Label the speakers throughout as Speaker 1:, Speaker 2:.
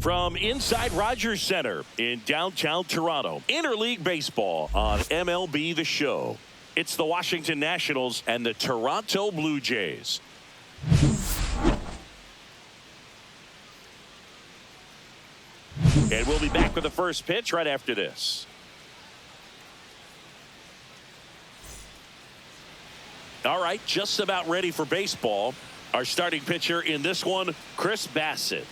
Speaker 1: From inside Rogers Center in downtown Toronto, interleague baseball on MLB The Show. It's the Washington Nationals and the Toronto Blue Jays. And we'll be back with the first pitch right after this. All right, just about ready for baseball. Our starting pitcher in this one, Chris Bassitt.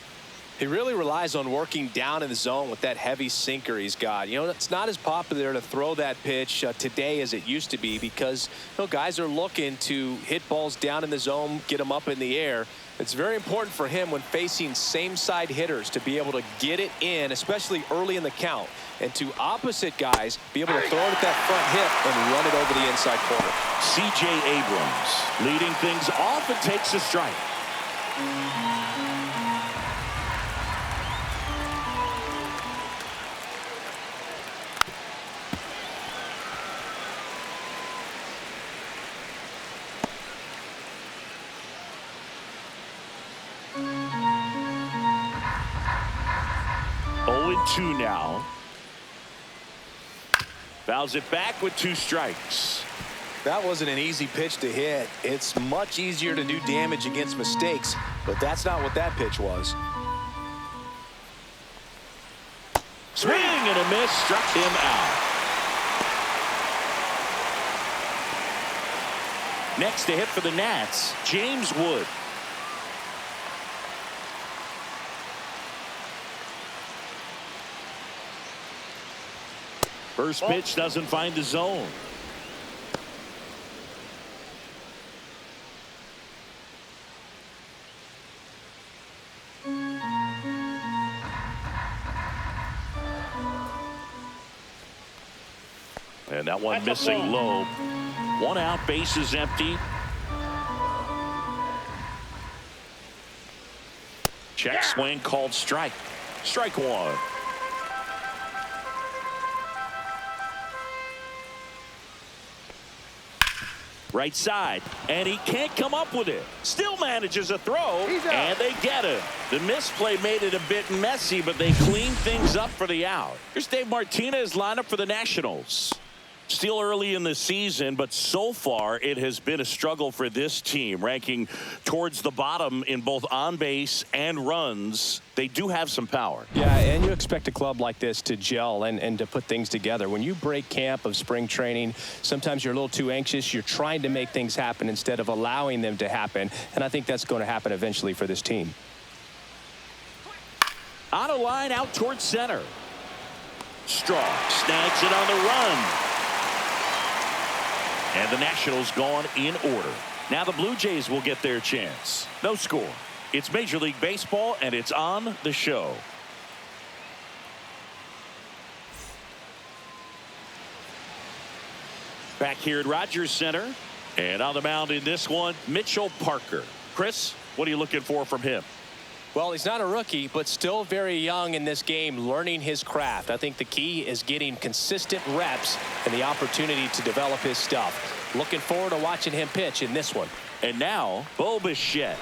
Speaker 2: He really relies on working down in the zone with that heavy sinker he's got. You know, it's not as popular to throw that pitch today as it used to be because, you know, guys are looking to hit balls down in the zone, get them up in the air. It's very important for him when facing same side hitters to be able to get it in, especially early in the count, and to opposite guys be able to throw it at that front hip and run it over the inside corner.
Speaker 1: C.J. Abrams leading things off and takes a strike. 0-2 now. Fouls it back with 2 strikes.
Speaker 2: That wasn't an easy pitch to hit. It's much easier to do damage against mistakes, but that's not what that pitch was.
Speaker 1: Swing and a miss, struck him out. Next to hit for the Nats, James Wood. First pitch doesn't find the zone. And that one missing low. 1 out, bases empty. Check swing called strike. Strike 1. Right side, and he can't come up with it. Still manages a throw, and they get him. The misplay made it a bit messy, but they clean things up for the out. Here's Dave Martinez lineup for the Nationals. Still early in the season, but so far it has been a struggle for this team, ranking towards the bottom in both on base and runs. They do have some power.
Speaker 2: Yeah, and you expect a club like this to gel and to put things together. When you break camp of spring training, sometimes you're a little too anxious. You're trying to make things happen instead of allowing them to happen, and I think that's going to happen eventually for this team.
Speaker 1: On a line out towards center. Straw snags it on the run. And the Nationals gone in order. Now the Blue Jays will get their chance. No score. It's Major League Baseball, and it's on the show. Back here at Rogers Center. And on the mound in this one, Mitchell Parker. Chris, what are you looking for from him?
Speaker 2: Well, he's not a rookie, but still very young in this game, learning his craft. I think the key is getting consistent reps and the opportunity to develop his stuff. Looking forward to watching him pitch in this one.
Speaker 1: And now, Bo Bichette.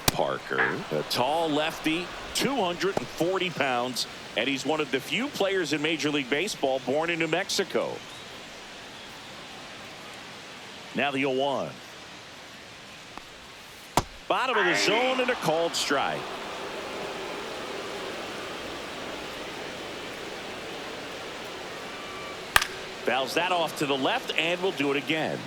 Speaker 1: Parker, a tall lefty, 240 pounds, and he's one of the few players in Major League Baseball born in New Mexico. Now the 0-1. Bottom of the zone and a called strike. Fouls that off to the left, and we'll do it again.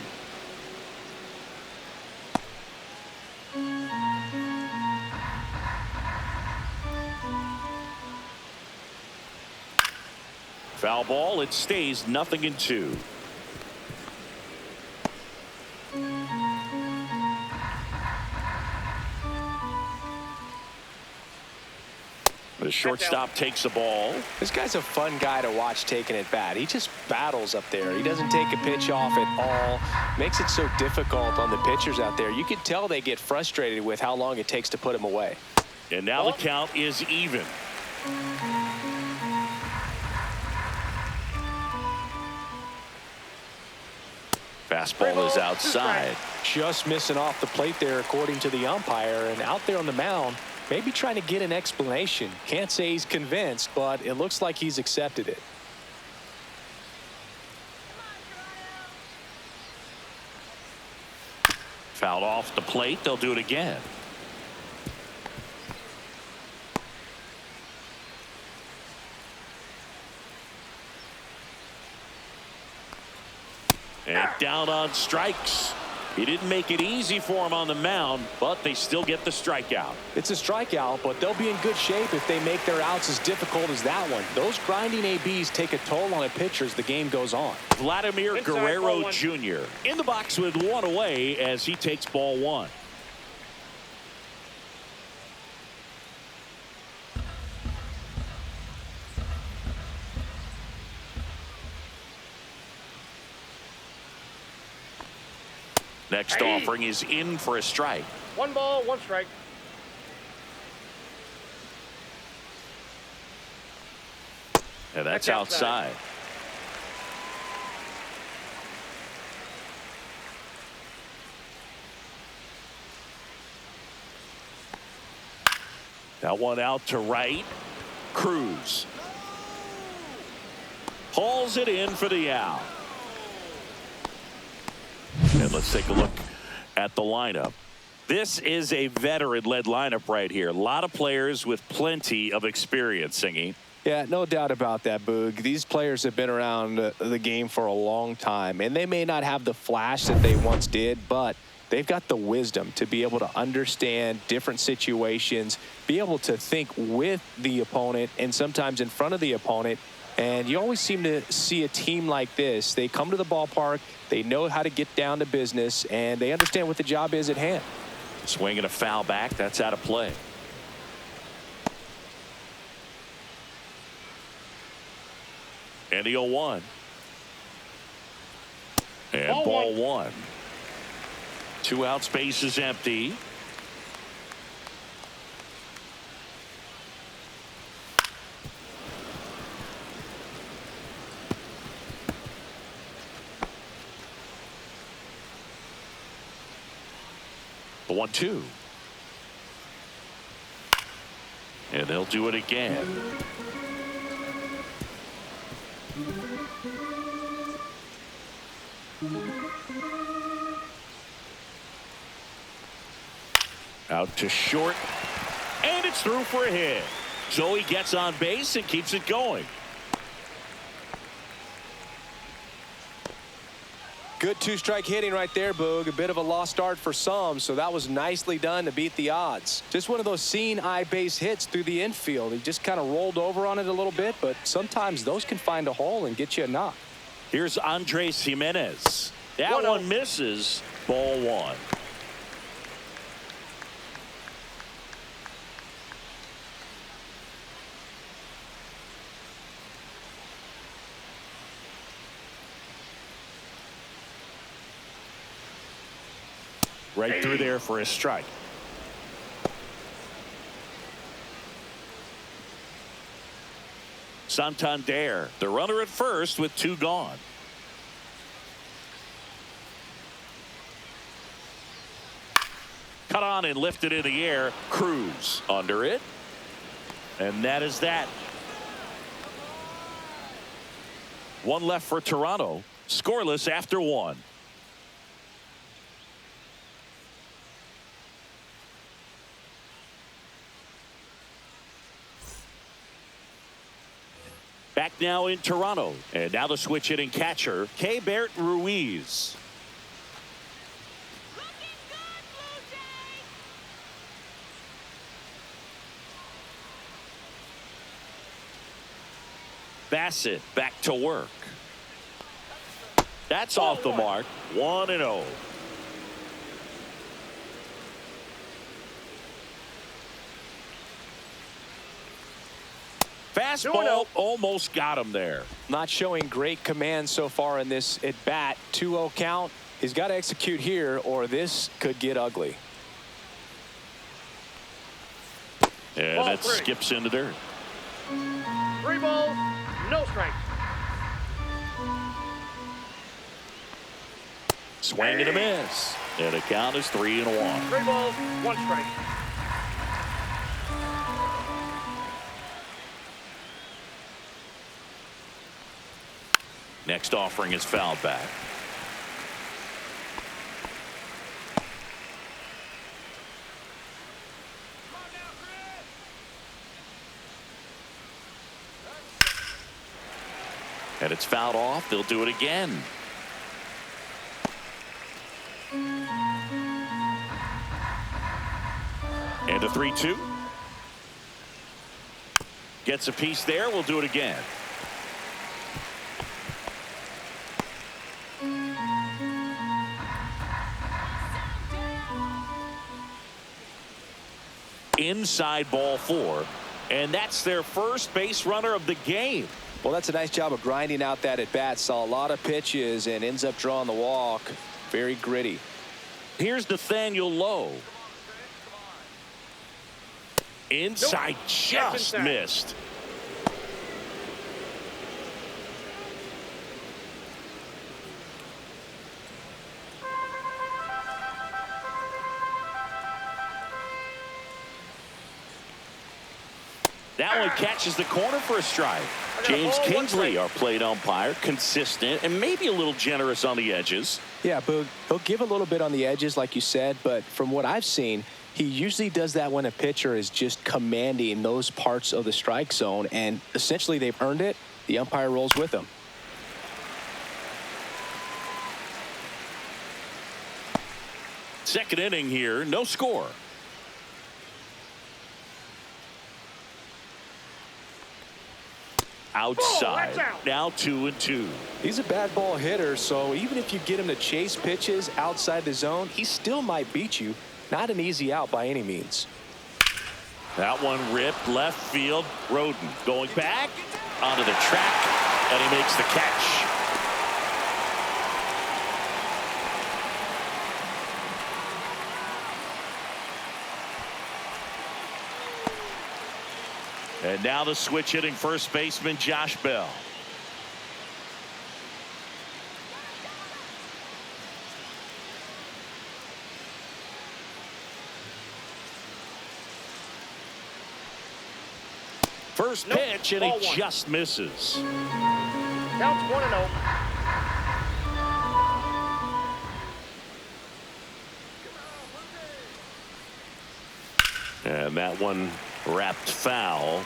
Speaker 1: Foul ball. It stays 0-2. The shortstop takes the ball.
Speaker 2: This guy's a fun guy to watch taking it bat. He just battles up there. He doesn't take a pitch off at all. Makes it so difficult on the pitchers out there. You can tell they get frustrated with how long it takes to put him away.
Speaker 1: And now the count is even. Fastball is outside.
Speaker 2: Just missing off the plate there, according to the umpire, and out there on the mound, maybe trying to get an explanation. Can't say he's convinced, but it looks like he's accepted it.
Speaker 1: Fouled off the plate. They'll do it again. And down on strikes. He didn't make it easy for him on the mound, but they still get the strikeout.
Speaker 2: It's a strikeout, but they'll be in good shape if they make their outs as difficult as that one. Those grinding ABs take a toll on a pitcher as the game goes on.
Speaker 1: Vladimir Guerrero Jr. in the box with one away as he takes ball one. Next offering is in for a strike.
Speaker 3: 1 ball, 1 strike.
Speaker 1: And that's outside. That one out to right. Cruz hauls it in for the out. And let's take a look at the lineup. This is a veteran-led lineup right here. A lot of players with plenty of experience, Singy.
Speaker 2: Yeah, no doubt about that, Boog. These players have been around the game for a long time, and they may not have the flash that they once did, but they've got the wisdom to be able to understand different situations, be able to think with the opponent and sometimes in front of the opponent. And you always seem to see a team like this. They come to the ballpark, they know how to get down to business, and they understand what the job is at hand.
Speaker 1: Swing and a foul back. That's out of play. And the 0-1. And ball one. 2 outs, base is empty. The 1-2. And they'll do it again. Out to short. And it's through for a hit. So he gets on base and keeps it going.
Speaker 2: Good 2-strike hitting right there, Boog. A bit of a lost start for some, so that was nicely done to beat the odds. Just one of those seeing eye base hits through the infield. He just kind of rolled over on it a little bit, but sometimes those can find a hole and get you a knock.
Speaker 1: Here's Andres Jimenez. That one misses. Ball one. Right through there for a strike. Santander, the runner at first with 2 gone. Cut on and lifted in the air. Cruz under it. And that is that. 1 left for Toronto. Scoreless after 1. Back now in Toronto. And now the switch hitting catcher, Keibert Ruiz. Bassett back to work. That's off the mark. 1-0. Fastball almost got him there.
Speaker 2: Not showing great command so far in this at bat. 2-0 count. He's got to execute here or this could get ugly.
Speaker 1: And
Speaker 3: Ball
Speaker 1: that
Speaker 3: 3.
Speaker 1: skips into dirt.
Speaker 3: 3 balls, no strikes.
Speaker 1: Swing and a miss. And the count is 3-1.
Speaker 3: 3 balls, 1 strike.
Speaker 1: Next offering is fouled back. And it's fouled off. They'll do it again. And a 3-2. Gets a piece there. We'll do it again. Inside ball 4. And that's their first base runner of the game.
Speaker 2: Well, that's a nice job of grinding out that at bat. Saw a lot of pitches and ends up drawing the walk. Very gritty.
Speaker 1: Here's Nathaniel Lowe. Inside, just missed. That one catches the corner for a strike. James Kingsley, our plate umpire, consistent and maybe a little generous on the edges.
Speaker 2: Yeah, Boog, he'll give a little bit on the edges, like you said, but from what I've seen, he usually does that when a pitcher is just commanding those parts of the strike zone, and essentially they've earned it. The umpire rolls with them.
Speaker 1: Second inning here, no score. Outside. Now 2-2.
Speaker 2: He's a bad ball hitter, so even if you get him to chase pitches outside the zone, he still might beat you. Not an easy out by any means.
Speaker 1: That one ripped left field. Roden going back onto the track, and he makes the catch. And now the switch hitting first baseman Josh Bell. First pitch, and he just misses.
Speaker 3: Counts 1-0.
Speaker 1: And that one wrapped foul.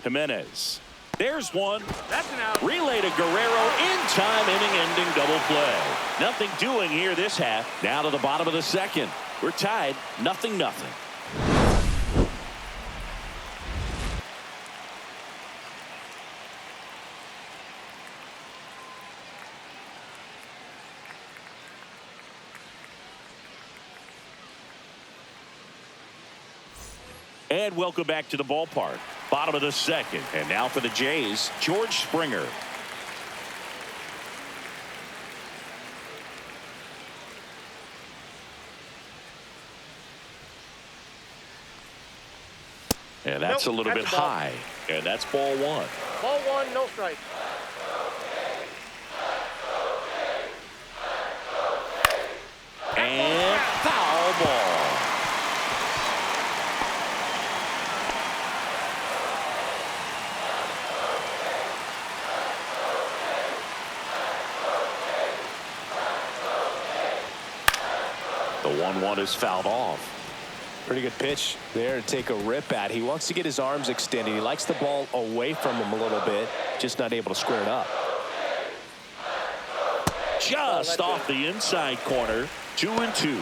Speaker 1: Jimenez. There's one.
Speaker 3: That's an out.
Speaker 1: Relay to Guerrero in time, inning-ending double play. Nothing doing here this half. Now to the bottom of the second. We're tied, 0-0. And welcome back to the ballpark. Bottom of the second. And now for the Jays, George Springer. And that's a little bit high. And that's ball 1.
Speaker 3: Ball 1, no strike.
Speaker 1: And foul ball. The 1-1 is fouled off.
Speaker 2: Pretty good pitch there to take a rip at. He wants to get his arms extended. He likes the ball away from him a little bit, just not able to square it up.
Speaker 1: Just off the inside corner, 2-2.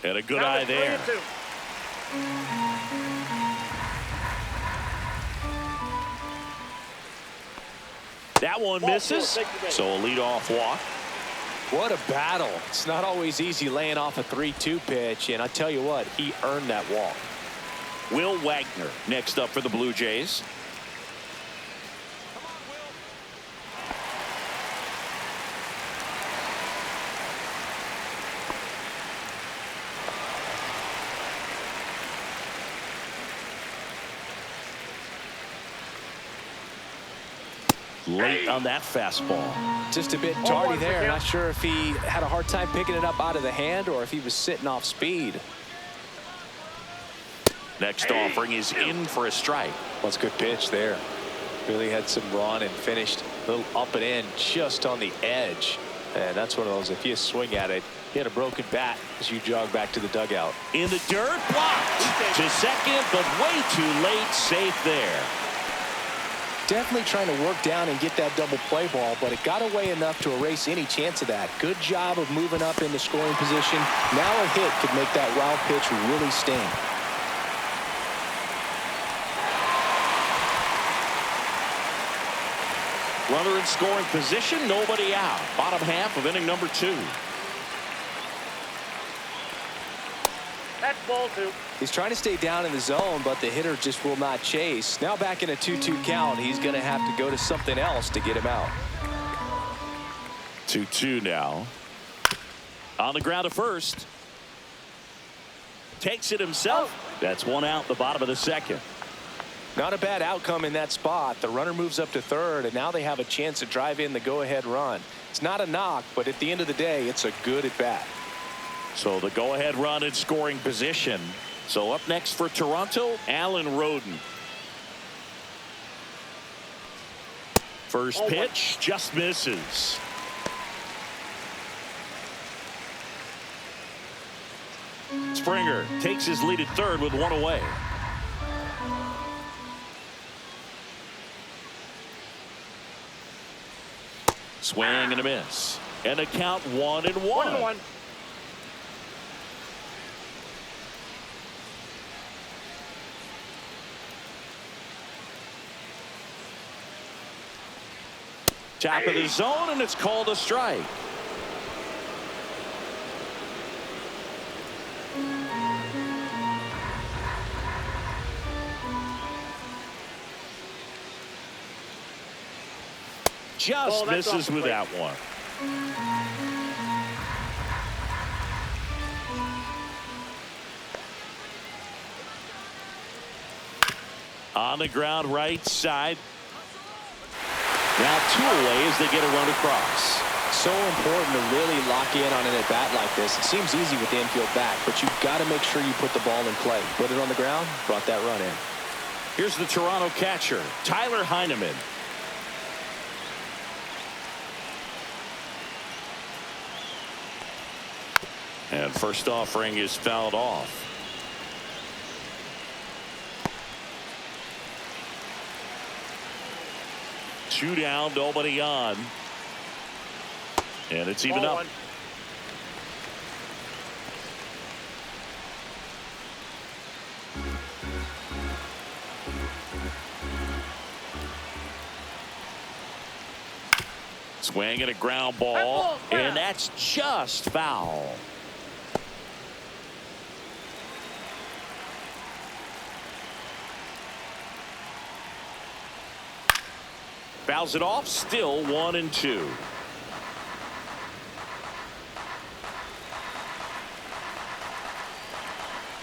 Speaker 1: And a good eye there.
Speaker 3: 3-2.
Speaker 1: That one misses. So a leadoff walk.
Speaker 2: What a battle. It's not always easy laying off a 3-2 pitch, and I tell you what, he earned that walk.
Speaker 1: Will Wagner next up for the Blue Jays. Late on that fastball.
Speaker 2: Just a bit tardy there. Not sure if he had a hard time picking it up out of the hand or if he was sitting off speed.
Speaker 1: Next offering is in for a strike.
Speaker 2: Well, it's a good pitch there. Really had some run and finished a little up and in just on the edge. And that's one of those, if you swing at it, hit a broken bat as you jog back to the dugout.
Speaker 1: In the dirt, blocked to second, but way too late. Safe there.
Speaker 2: Definitely trying to work down and get that double play ball, but it got away enough to erase any chance of that. Good job of moving up into scoring position. Now a hit could make that wild pitch really sting.
Speaker 1: Runner in scoring position, nobody out. Bottom half of inning number 2.
Speaker 3: That's ball 2.
Speaker 2: He's trying to stay down in the zone, but the hitter just will not chase. Now back in a 2-2 count, he's going to have to go to something else to get him out.
Speaker 1: 2-2 now. On the ground to first. Takes it himself. That's one out the bottom of the second.
Speaker 2: Not a bad outcome in that spot. The runner moves up to third, and now they have a chance to drive in the go-ahead run. It's not a knock, but at the end of the day, it's a good at-bat.
Speaker 1: So the go-ahead run in scoring position. So up next for Toronto, Alan Roden. First pitch just misses. Springer takes his lead at third with one away. Swing and a miss. And a count 1-1.
Speaker 3: 1-1.
Speaker 1: Top of the zone, and it's called a strike. Just misses with that one. On the ground right side. Now 2 away as they get a run across.
Speaker 2: So important to really lock in on an at-bat like this. It seems easy with the infield back, but you've got to make sure you put the ball in play. Put it on the ground, brought that run in.
Speaker 1: Here's the Toronto catcher, Tyler Heineman. And first offering is fouled off. Two down, nobody on. And it's even up. Swing and a ground ball, and that's just foul. Fouls it off, still 1-2.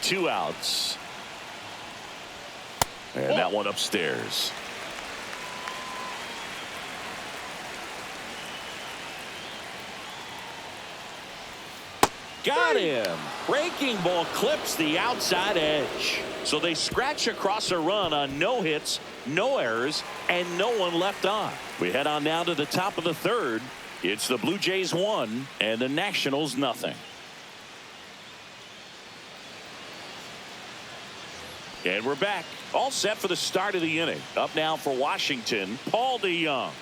Speaker 1: Two outs. And that one upstairs. Got him. Breaking ball clips the outside edge. So they scratch across a run on no hits, no errors, and no one left on. We head on now to the top of the third. It's the Blue Jays 1 and the Nationals nothing. And we're back. All set for the start of the inning. Up now for Washington, Paul DeYoung.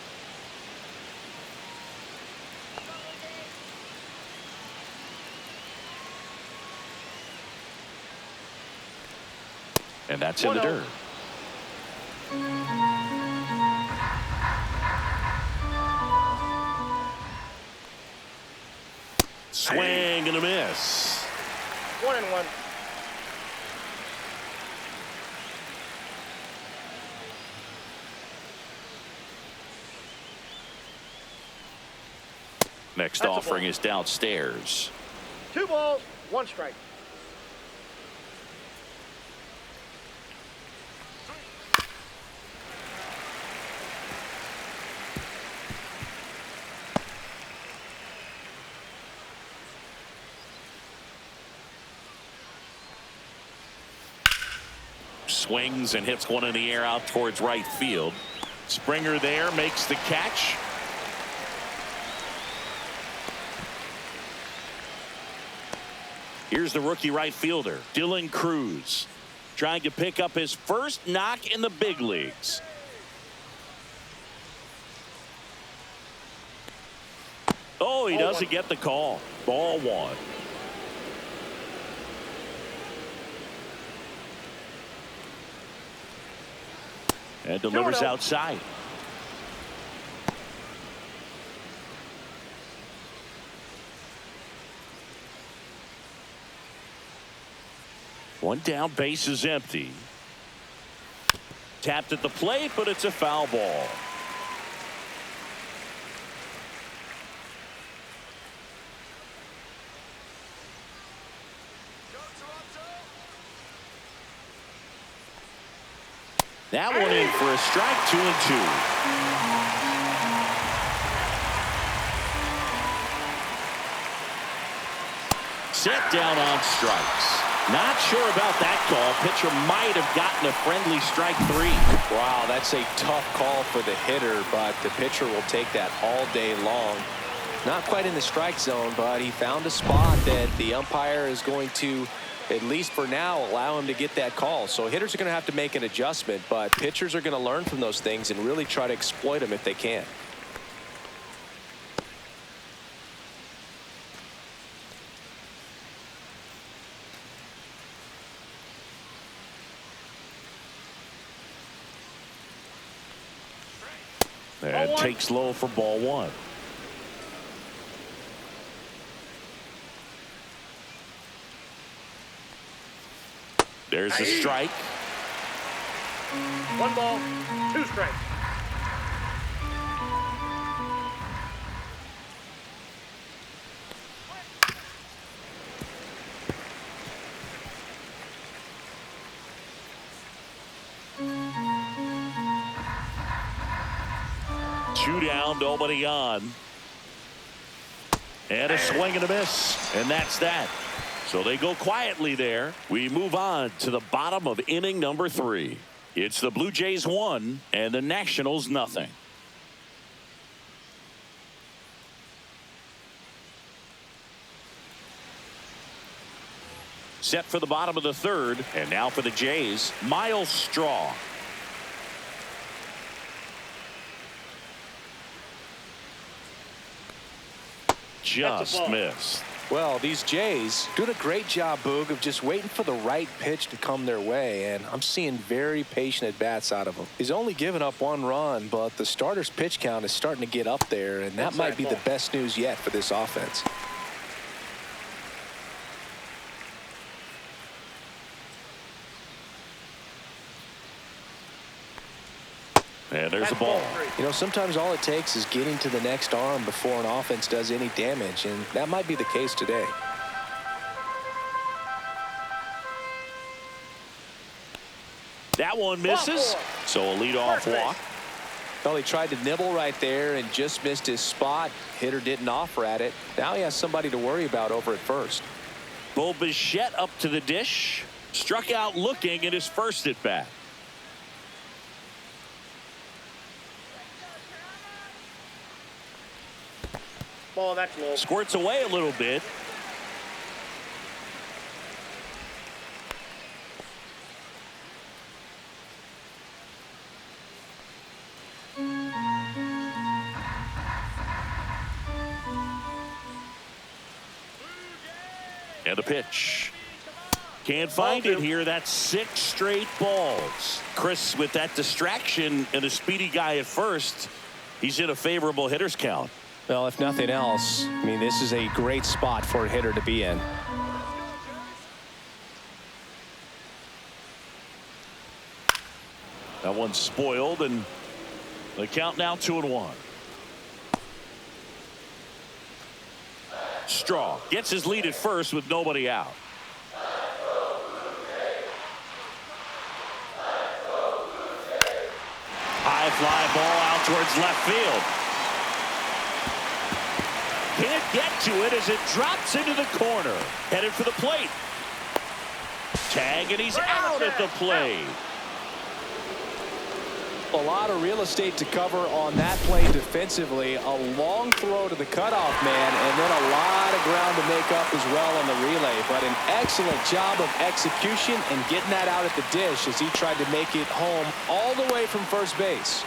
Speaker 1: And that's in the dirt. Swing and a miss.
Speaker 3: 1-1.
Speaker 1: Next offering is downstairs.
Speaker 3: 2 balls, 1 strike.
Speaker 1: Swings and hits one in the air out towards right field. Springer there makes the catch. Here's the rookie right fielder, Dylan Cruz, trying to pick up his first knock in the big leagues. Oh, he doesn't get the call. Ball 1. And delivers outside. One down, base is empty. Tapped at the plate, but it's a foul ball. That one in for a strike, 2-2. Set down on strikes. Not sure about that call. Pitcher might have gotten a friendly strike 3.
Speaker 2: Wow, that's a tough call for the hitter, but the pitcher will take that all day long. Not quite in the strike zone, but he found a spot that the umpire is going to, at least for now, allow him to get that call. So hitters are going to have to make an adjustment, but pitchers are going to learn from those things and really try to exploit them if they can.
Speaker 1: And takes low for ball 1. There's the strike.
Speaker 3: 1 ball, 2 strikes.
Speaker 1: Two down, nobody on. And a swing and a miss. And that's that. So they go quietly there. We move on to the bottom of inning number 3. It's the Blue Jays 1 and the Nationals nothing. Set for the bottom of the 3rd. And now for the Jays, Miles Straw. Just missed.
Speaker 2: Well, these Jays doing a great job, Boog, of just waiting for the right pitch to come their way, and I'm seeing very patient at-bats out of him. He's only given up 1 run, but the starter's pitch count is starting to get up there, and that might be the best news yet for this offense.
Speaker 1: And there's a ball.
Speaker 2: You know, sometimes all it takes is getting to the next arm before an offense does any damage, and that might be the case today.
Speaker 1: That one misses. So a leadoff walk.
Speaker 2: Well, he tried to nibble right there and just missed his spot. Hitter didn't offer at it. Now he has somebody to worry about over at first.
Speaker 1: Bo Bichette up to the dish. Struck out looking at his first at bat.
Speaker 3: Ball, that's low.
Speaker 1: Squirts away a little bit. And a pitch. Can't find it here. That's 6 straight balls. Chris, with that distraction and a speedy guy at first, he's in a favorable hitter's count.
Speaker 2: Well, if nothing else, I mean, this is a great spot for a hitter to be in.
Speaker 1: That one's spoiled, and the count now 2-1. Straw gets his lead at first with nobody out. High fly ball out towards left field. Can't get to it as it drops into the corner. Headed for the plate. Tag, and he's out at the plate.
Speaker 2: A lot of real estate to cover on that play defensively. A long throw to the cutoff man, and then a lot of ground to make up as well on the relay. But an excellent job of execution and getting that out at the dish as he tried to make it home all the way from first base.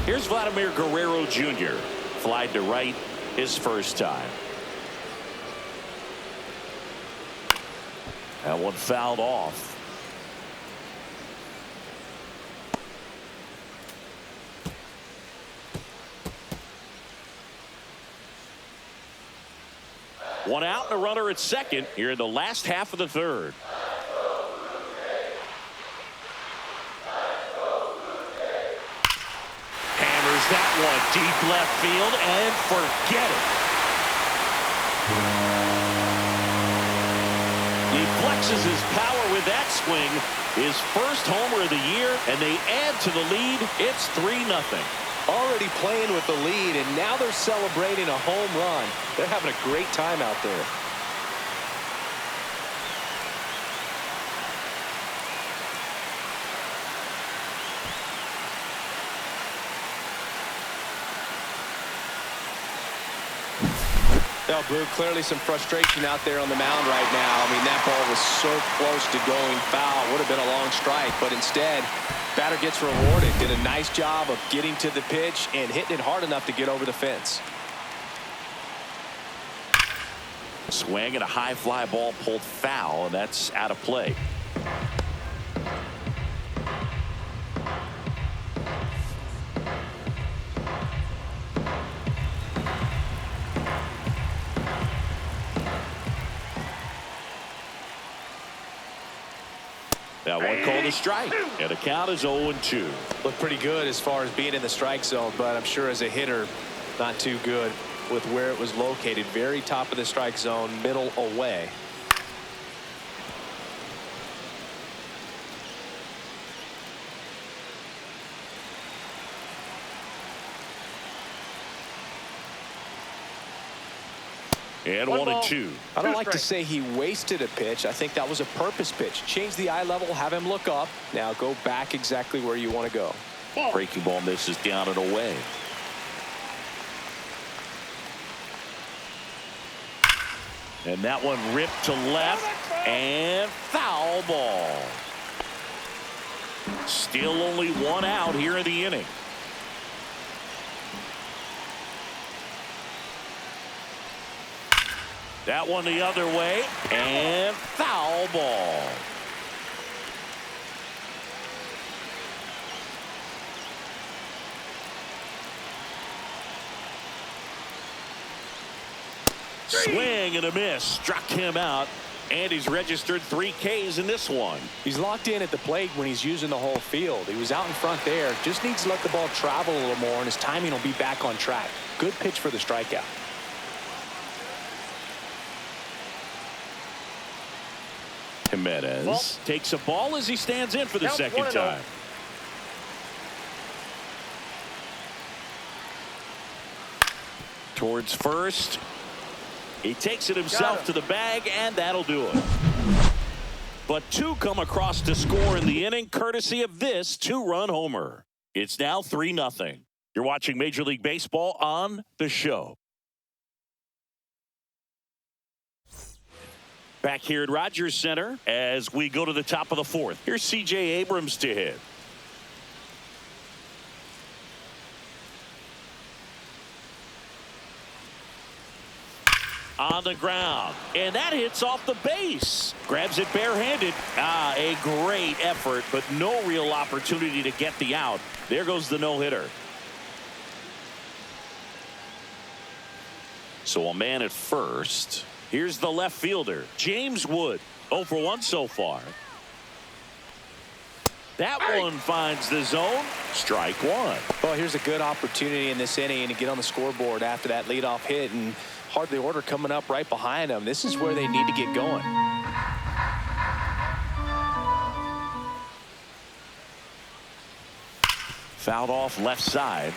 Speaker 1: Here's Vladimir Guerrero Jr. Flied to right his first time. That one fouled off. One out and a runner at second here in the last half of the third. Hammers that one deep left field and forget it. He flexes his power with that swing. His first homer of the year, and they add to the lead. It's 3-0.
Speaker 2: Already playing with the lead, and now they're celebrating a home run. They're having a great time out there. Now, Boog, clearly some frustration out there on the mound right now. I mean, that ball was so close to going foul. Would have been a long strike, but instead, batter gets rewarded. Did a nice job of getting to the pitch and hitting it hard enough to get over the fence.
Speaker 1: Swing and a high fly ball pulled foul, and that's out of play. That one called a strike, and the count is 0-2.
Speaker 2: Looked pretty good as far as being in the strike zone, but I'm sure as a hitter, not too good with where it was located. Very top of the strike zone, middle away.
Speaker 1: And 1-2.
Speaker 2: I don't like to say he wasted a pitch. I think that was a purpose pitch. Change the eye level, have him look up. Now go back exactly where you want to go.
Speaker 1: Breaking ball misses down and away. And that one ripped to left and foul ball. Still only one out here in the inning. That one the other way and foul ball. Swing and a miss. Struck him out. And he's registered 3 Ks in this one.
Speaker 2: He's locked in at the plate when he's using the whole field. He was out in front there. Just needs to let the ball travel a little more, and his timing will be back on track. Good pitch for the strikeout.
Speaker 1: Jimenez takes a ball as he stands in for the second time. Towards first. He takes it himself to the bag, and that'll do it. But 2 come across to score in the inning, courtesy of this 2-run homer. It's now 3-0. You're watching Major League Baseball on The Show. Back here at Rogers Center as we go to the top of the 4th. Here's C.J. Abrams to hit. on the ground, and that hits off the base. Grabs it barehanded. A great effort, but no real opportunity to get the out. There goes the no-hitter. So a man at first. Here's the left fielder, James Wood. 0 for 1 so far. That one finds the zone. Strike one.
Speaker 2: Well, here's a good opportunity in this inning to get on the scoreboard after that leadoff hit, and hardly order coming up right behind them. This is where they need to get going.
Speaker 1: Fouled off left side.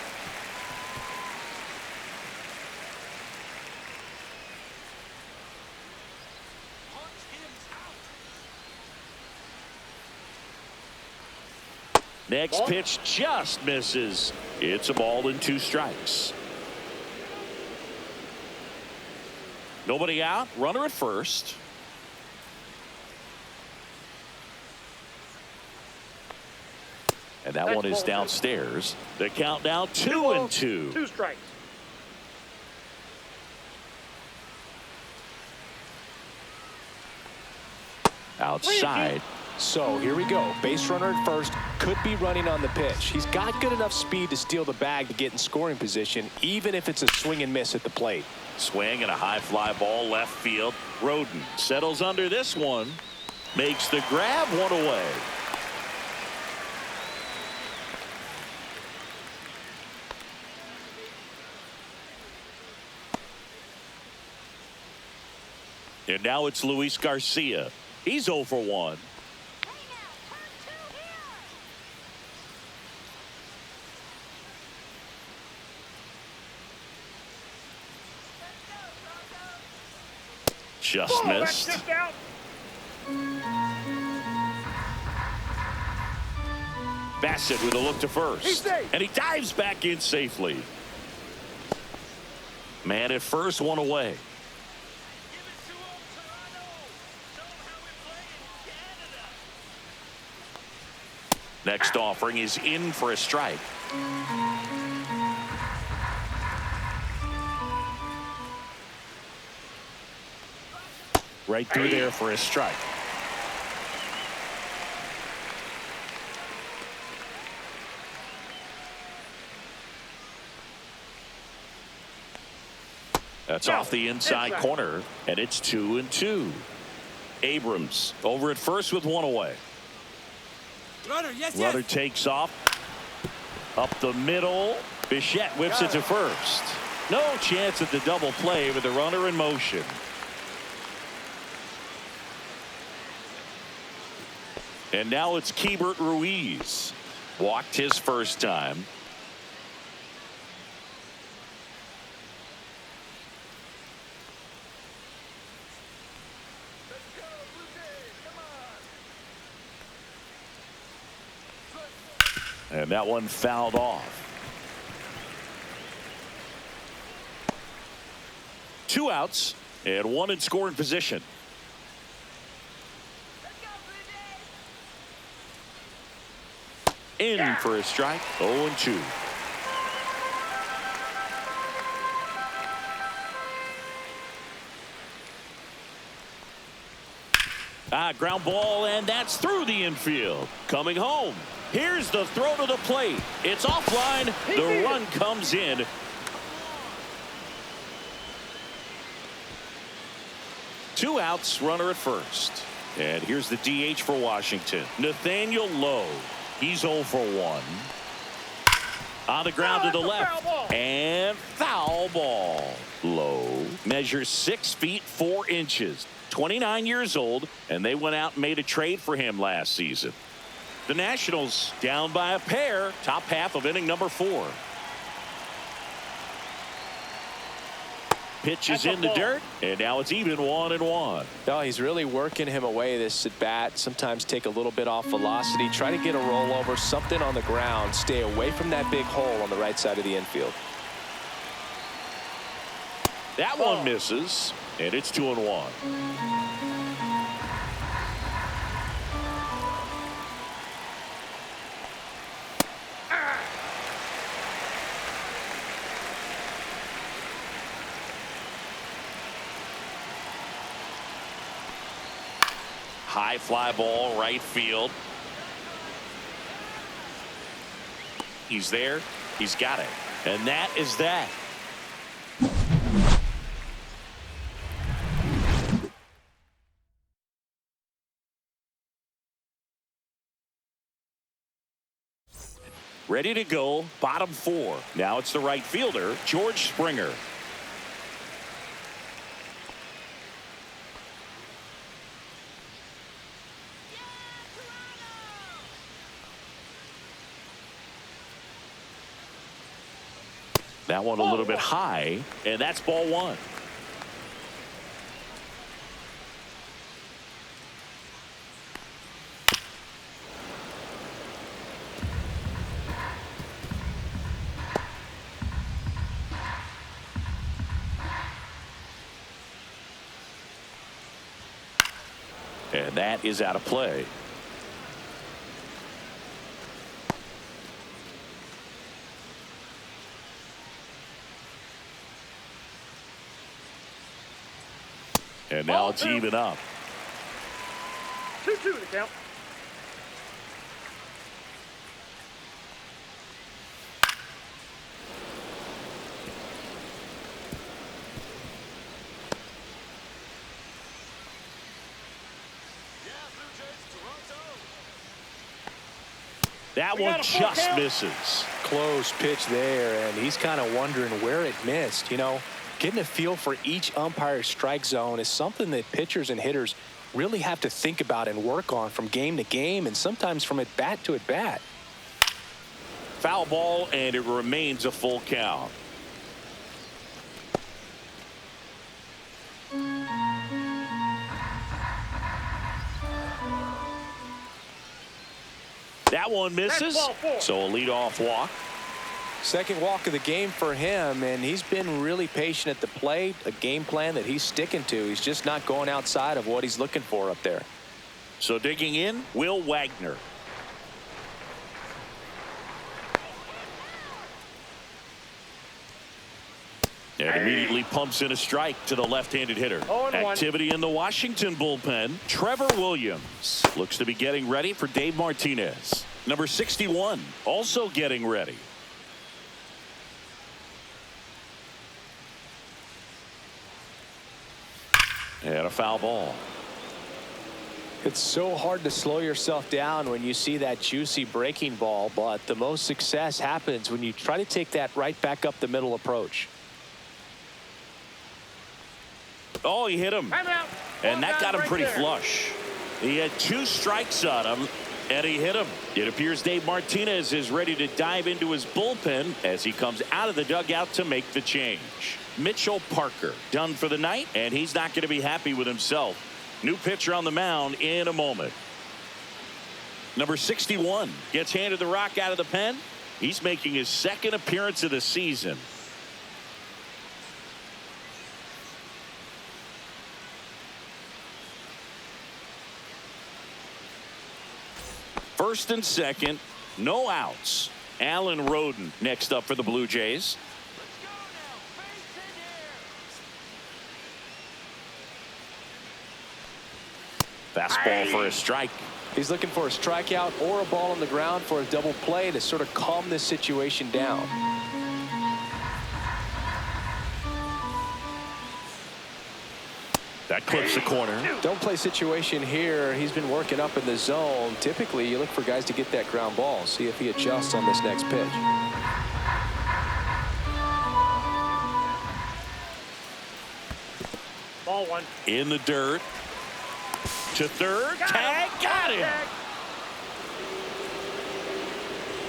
Speaker 1: Next pitch just misses. It's a ball and 2 strikes. Nobody out. Runner at first. And that one is downstairs. The count now 2-2.
Speaker 3: 2 strikes.
Speaker 1: Outside.
Speaker 2: So here we go. Base runner at first, could be running on the pitch. He's got good enough speed to steal the bag to get in scoring position, even if it's a swing and miss at the plate.
Speaker 1: Swing and a high fly ball left field. Roden settles under this one. Makes the grab, one away. And now it's Luis Garcia. He's 0 for 1. Just missed.
Speaker 3: That's just out.
Speaker 1: Bassett with a look to first. And he dives back in safely. Man at first, one away. Next offering is in for a strike. Right through there for a strike. That's off the inside corner, and it's 2-2. Abrams over at first with one away. Runner takes off. Up the middle. Bichette whips it to first. No chance at the double play with the runner in motion. And now it's Keibert Ruiz. Walked his first time. And that one fouled off. 2 outs and 1 in scoring position. In for a strike. 0-2. Ground ball, and that's through the infield. Coming home. Here's the throw to the plate. It's offline. The run comes in. Two outs, runner at first. And here's the DH for Washington, Nathaniel Lowe. He's 0 for 1. On the ground to the left. And foul ball. Lowe measures 6 feet 4 inches. 29 years old, and they went out and made a trade for him last season. The Nationals down by a pair, top half of inning number 4. Pitch is in the dirt, and now it's even 1-1.
Speaker 2: No, he's really working him away this at bat. Sometimes take a little bit off velocity, try to get a rollover, something on the ground, stay away from that big hole on the right side of the infield.
Speaker 1: That one misses, and it's 2-1. High fly ball right field. He's there. He's got it. And that is that. Ready to go, bottom 4. Now it's the right fielder, George Springer. That one a little bit high, and that's ball 1. And that is out of play. And now it's even up.
Speaker 3: 2-2 the count.
Speaker 1: That one just misses.
Speaker 2: Close pitch there, and he's kind of wondering where it missed. You know, getting a feel for each umpire's strike zone is something that pitchers and hitters really have to think about and work on from game to game, and sometimes from at bat to at bat.
Speaker 1: Foul ball, and it remains a full count. That one misses, so a leadoff walk.
Speaker 2: Second walk of the game for him, and he's been really patient at the plate. A game plan that he's sticking to. He's just not going outside of what he's looking for up there.
Speaker 1: So digging in, Will Wagner. And immediately pumps in a strike to the left-handed hitter. Activity in the Washington bullpen. Trevor Williams looks to be getting ready for Dave Martinez. Number 61 also getting ready. And a foul ball.
Speaker 2: It's so hard to slow yourself down when you see that juicy breaking ball, but the most success happens when you try to take that right back up the middle approach.
Speaker 1: Oh, he hit him. And that got him pretty flush. He had 2 strikes on him, and he hit him. It appears Dave Martinez is ready to dive into his bullpen as he comes out of the dugout to make the change. Mitchell Parker done for the night, and he's not going to be happy with himself. New pitcher on the mound in a moment. Number 61 gets handed the rock out of the pen. He's making his second appearance of the season. First and second, no outs. Alan Roden next up for the Blue Jays. Fastball for a strike.
Speaker 2: He's looking for a strikeout or a ball on the ground for a double play to sort of calm this situation down.
Speaker 1: That clips the corner.
Speaker 2: Don't play situation here. He's been working up in the zone. Typically, you look for guys to get that ground ball. See if he adjusts on this next pitch.
Speaker 3: Ball 1.
Speaker 1: In the dirt. To third. Tag. Got him.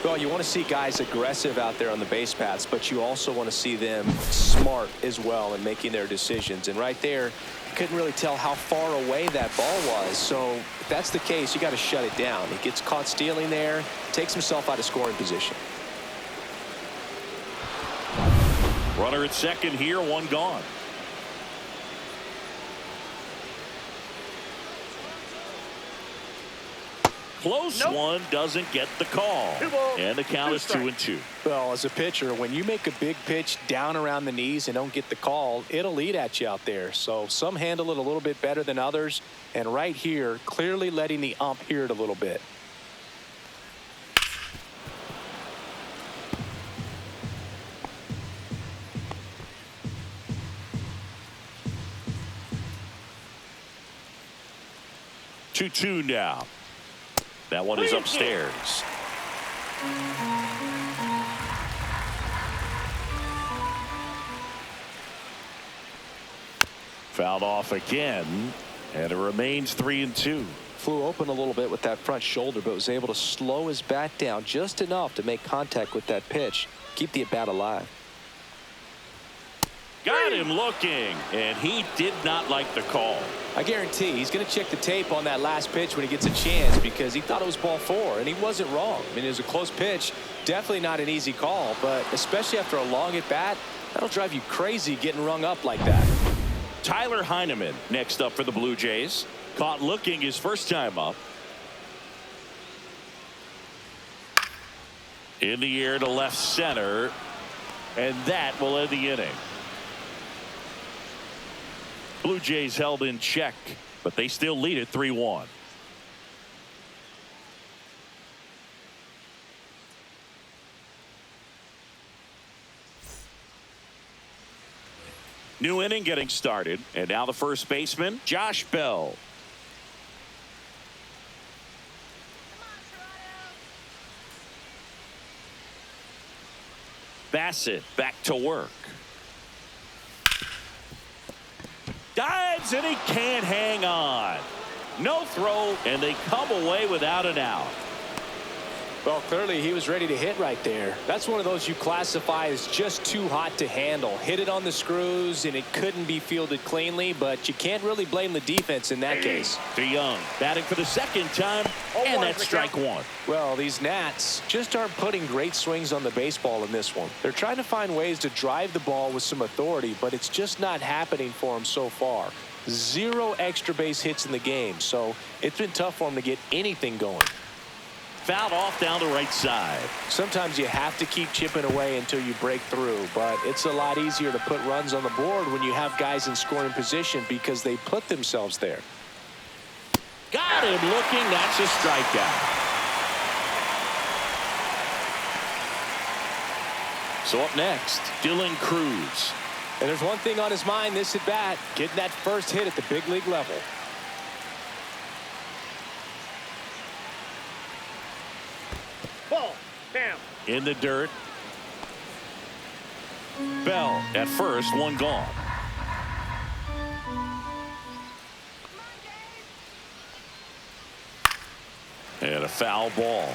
Speaker 2: Well, you want to see guys aggressive out there on the base paths, but you also want to see them smart as well in making their decisions. And right there, you couldn't really tell how far away that ball was. So if that's the case, you got to shut it down. He gets caught stealing there, takes himself out of scoring position.
Speaker 1: Runner at second here, 1 gone. close one doesn't get the call. And the count is 2-2.
Speaker 2: Well, as a pitcher, when you make a big pitch down around the knees and don't get the call, it'll eat at you out there. So some handle it a little bit better than others. And right here, clearly letting the ump hear it a little bit.
Speaker 1: Two now. That one is upstairs. Fouled off again, and it remains 3-2.
Speaker 2: Flew open a little bit with that front shoulder, but was able to slow his bat down just enough to make contact with that pitch. Keep the at-bat alive.
Speaker 1: Got him looking, and he did not like the call.
Speaker 2: I guarantee he's going to check the tape on that last pitch when he gets a chance, because he thought it was ball 4, and he wasn't wrong. I mean, it was a close pitch. Definitely not an easy call, but especially after a long at-bat, that'll drive you crazy getting rung up like that.
Speaker 1: Tyler Heineman next up for the Blue Jays. Caught looking his first time up. In the air to left center, and that will end the inning. Blue Jays held in check, but they still lead it 3-1. New inning getting started, and now the first baseman, Josh Bell. Bassett back to work. Dives, and he can't hang on. No throw, and they come away without an out.
Speaker 2: Well, clearly he was ready to hit right there. That's one of those you classify as just too hot to handle. Hit it on the screws, and it couldn't be fielded cleanly, but you can't really blame the defense in that case.
Speaker 1: DeYoung batting for the second time, and that's strike one.
Speaker 2: Well, these Nats just aren't putting great swings on the baseball in this one. They're trying to find ways to drive the ball with some authority, but it's just not happening for them so far. 0 extra base hits in the game, so it's been tough for them to get anything going.
Speaker 1: Fouled off down the right side.
Speaker 2: Sometimes you have to keep chipping away until you break through, but it's a lot easier to put runs on the board when you have guys in scoring position because they put themselves there.
Speaker 1: Got him looking. That's a strikeout. So up next, Dylan Cruz.
Speaker 2: And there's one thing on his mind this at bat, getting that first hit at the big league level.
Speaker 3: Ball. Damn.
Speaker 1: In the dirt. Bell at first, one gone. And a foul ball.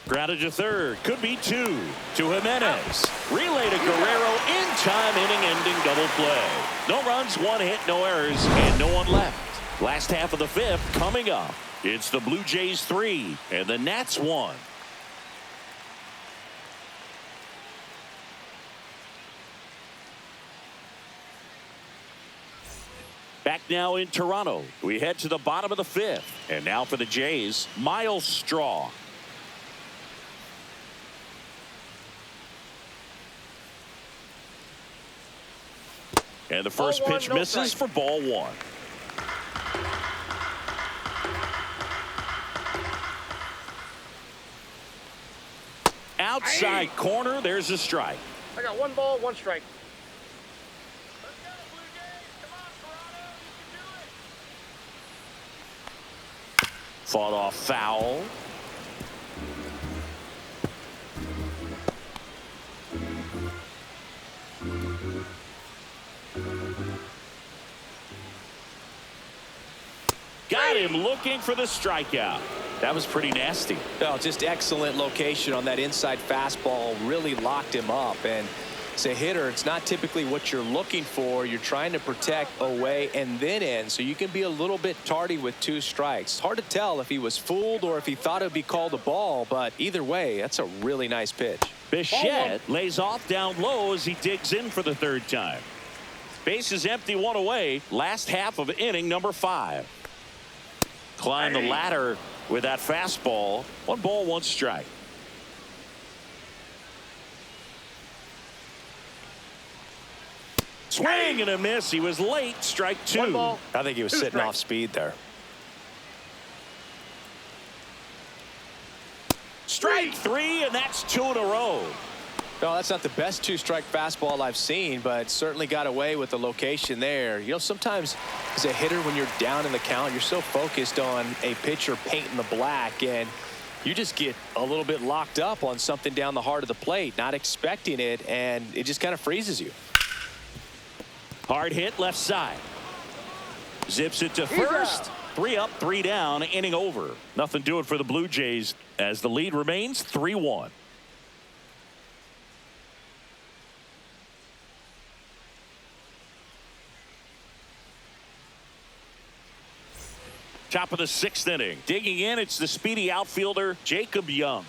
Speaker 1: Grounded to third. Could be 2. To Jimenez. Relay to Guerrero. In time, inning-ending double play. No runs, 1 hit, no errors, and no one left. Last half of the 5th coming up. It's the Blue Jays 3 and the Nats 1. Back now in Toronto. We head to the bottom of the 5th. And now for the Jays, Miles Straw. And the first pitch misses for ball 1. Outside corner, there's a strike.
Speaker 3: I got 1 ball, 1 strike.
Speaker 1: Fought off foul. Got him looking for the strikeout. That was pretty nasty.
Speaker 2: Well, just excellent location on that inside fastball. Really locked him up. And as a hitter, it's not typically what you're looking for. You're trying to protect away and then in, so you can be a little bit tardy with 2 strikes. Hard to tell if he was fooled or if he thought it would be called a ball, but either way, that's a really nice pitch.
Speaker 1: Bichette lays off down low as he digs in for the 3rd time. Base is empty, 1 away. Last half of inning number 5. Climb the ladder with that fastball. 1 ball, 1 strike. Swing and a miss. He was late. Strike 2.
Speaker 3: 1 ball.
Speaker 2: I think he was
Speaker 3: 2
Speaker 2: sitting
Speaker 3: strikes.
Speaker 2: off speed there.
Speaker 1: Strike 3, and that's 2 in a row.
Speaker 2: No, that's not the best 2-strike fastball I've seen, but certainly got away with the location there. You know, sometimes as a hitter, when you're down in the count, you're so focused on a pitcher painting the black, and you just get a little bit locked up on something down the heart of the plate, not expecting it, and it just kind of freezes you.
Speaker 1: Hard hit left side. Zips it to first. 3 up, 3 down, inning over. Nothing doing for the Blue Jays as the lead remains 3-1. Top of the 6th inning. Digging in, it's the speedy outfielder, Jacob Young.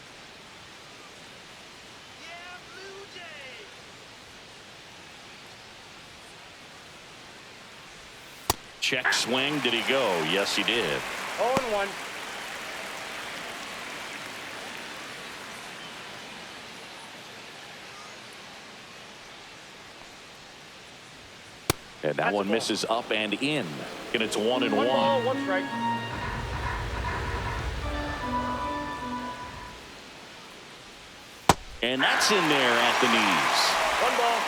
Speaker 1: Check swing. Did he go? Yes, he did.
Speaker 3: 0-1.
Speaker 1: And that one misses up and in. And it's 1-1.
Speaker 3: 1 ball, 1 strike.
Speaker 1: And that's in there at the knees.
Speaker 3: 1 ball,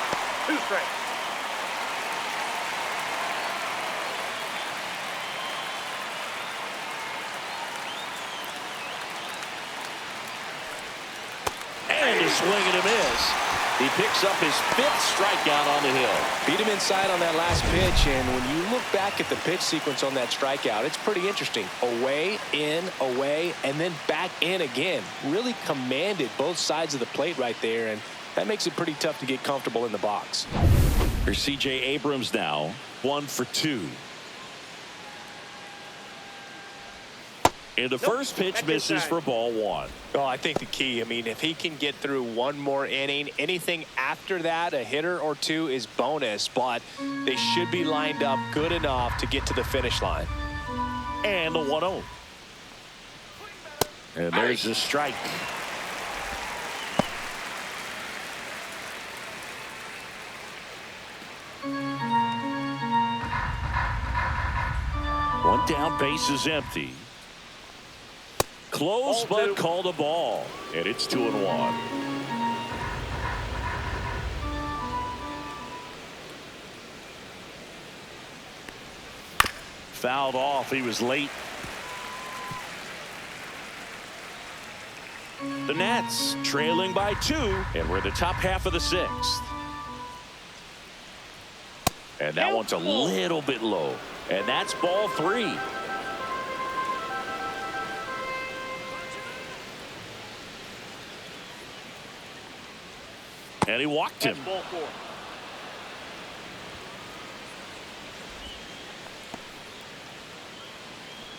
Speaker 3: 2 strikes.
Speaker 1: And a swing and a miss. He picks up his 5th strikeout on the hill.
Speaker 2: Beat him inside on that last pitch, and when you look back at the pitch sequence on that strikeout, it's pretty interesting. Away, in, away, and then back in again. Really commanded both sides of the plate right there, and that makes it pretty tough to get comfortable in the box.
Speaker 1: Here's C.J. Abrams now, 1 for 2. And the first pitch misses for ball 1.
Speaker 2: Well, I think the key, I mean, if he can get through 1 more inning, anything after that, a hitter or 2 is bonus, but they should be lined up good enough to get to the finish line.
Speaker 1: And the 1-0. And there's the strike. One down, base is empty. Close, but called a ball. And it's 2-1. Fouled off. He was late. The Nats trailing by 2, and we're in the top half of the 6th. And that one's a little bit low. And that's ball 3. And he walked him.
Speaker 3: Ball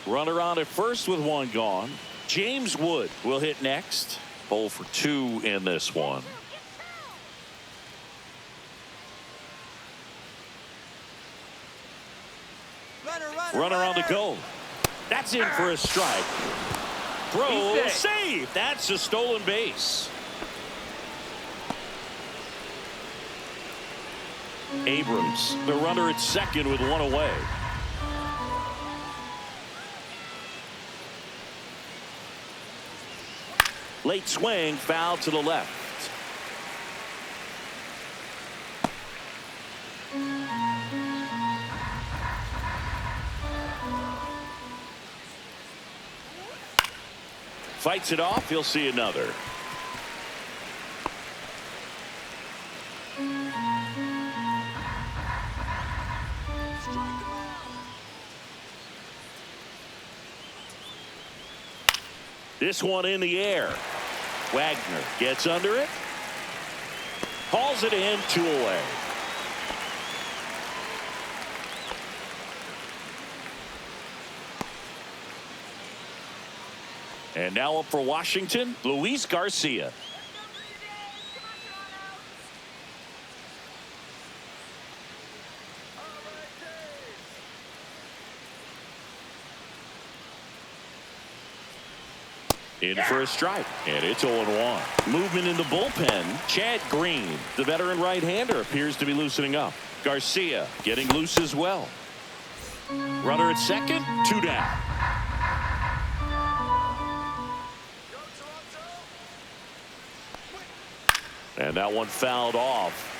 Speaker 3: 4.
Speaker 1: Runner on at first with 1 gone. James Wood will hit next. 0 for 2 in this one. Runner on the go. That's in for a strike. Throw, save. That's a stolen base. Abrams, the runner at second with 1 away. Late swing, foul to the left. Fights it off. He'll see another. This one in the air. Wagner gets under it. Calls it in, 2 away. And now up for Washington, Luis Garcia. In for a strike, and it's 0-1. Movement in the bullpen. Chad Green, the veteran right-hander, appears to be loosening up. Garcia getting loose as well. Runner at second, 2 down. And that one fouled off.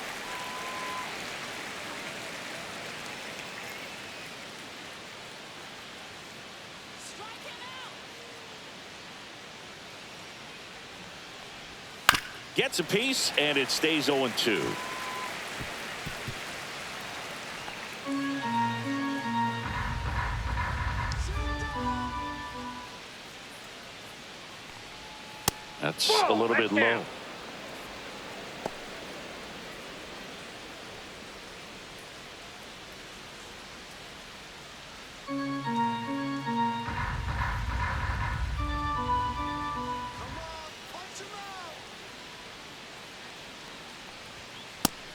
Speaker 1: Gets a piece, and it stays 0-2. That's a little bit low.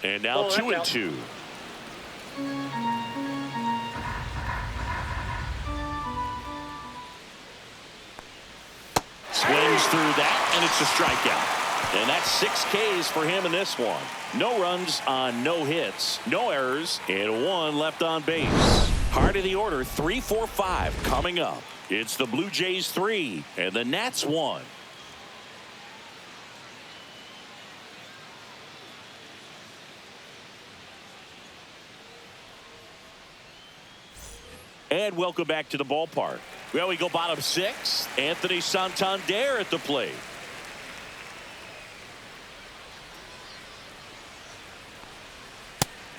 Speaker 1: And now 2-2. Swings through that, and it's a strikeout. And that's 6 Ks for him in this one. No runs on no hits, no errors, and 1 left on base. Heart of the order, 3, 4, 5 coming up. It's the Blue Jays 3 and the Nats 1. And welcome back to the ballpark. Well, we go bottom 6. Anthony Santander at the plate.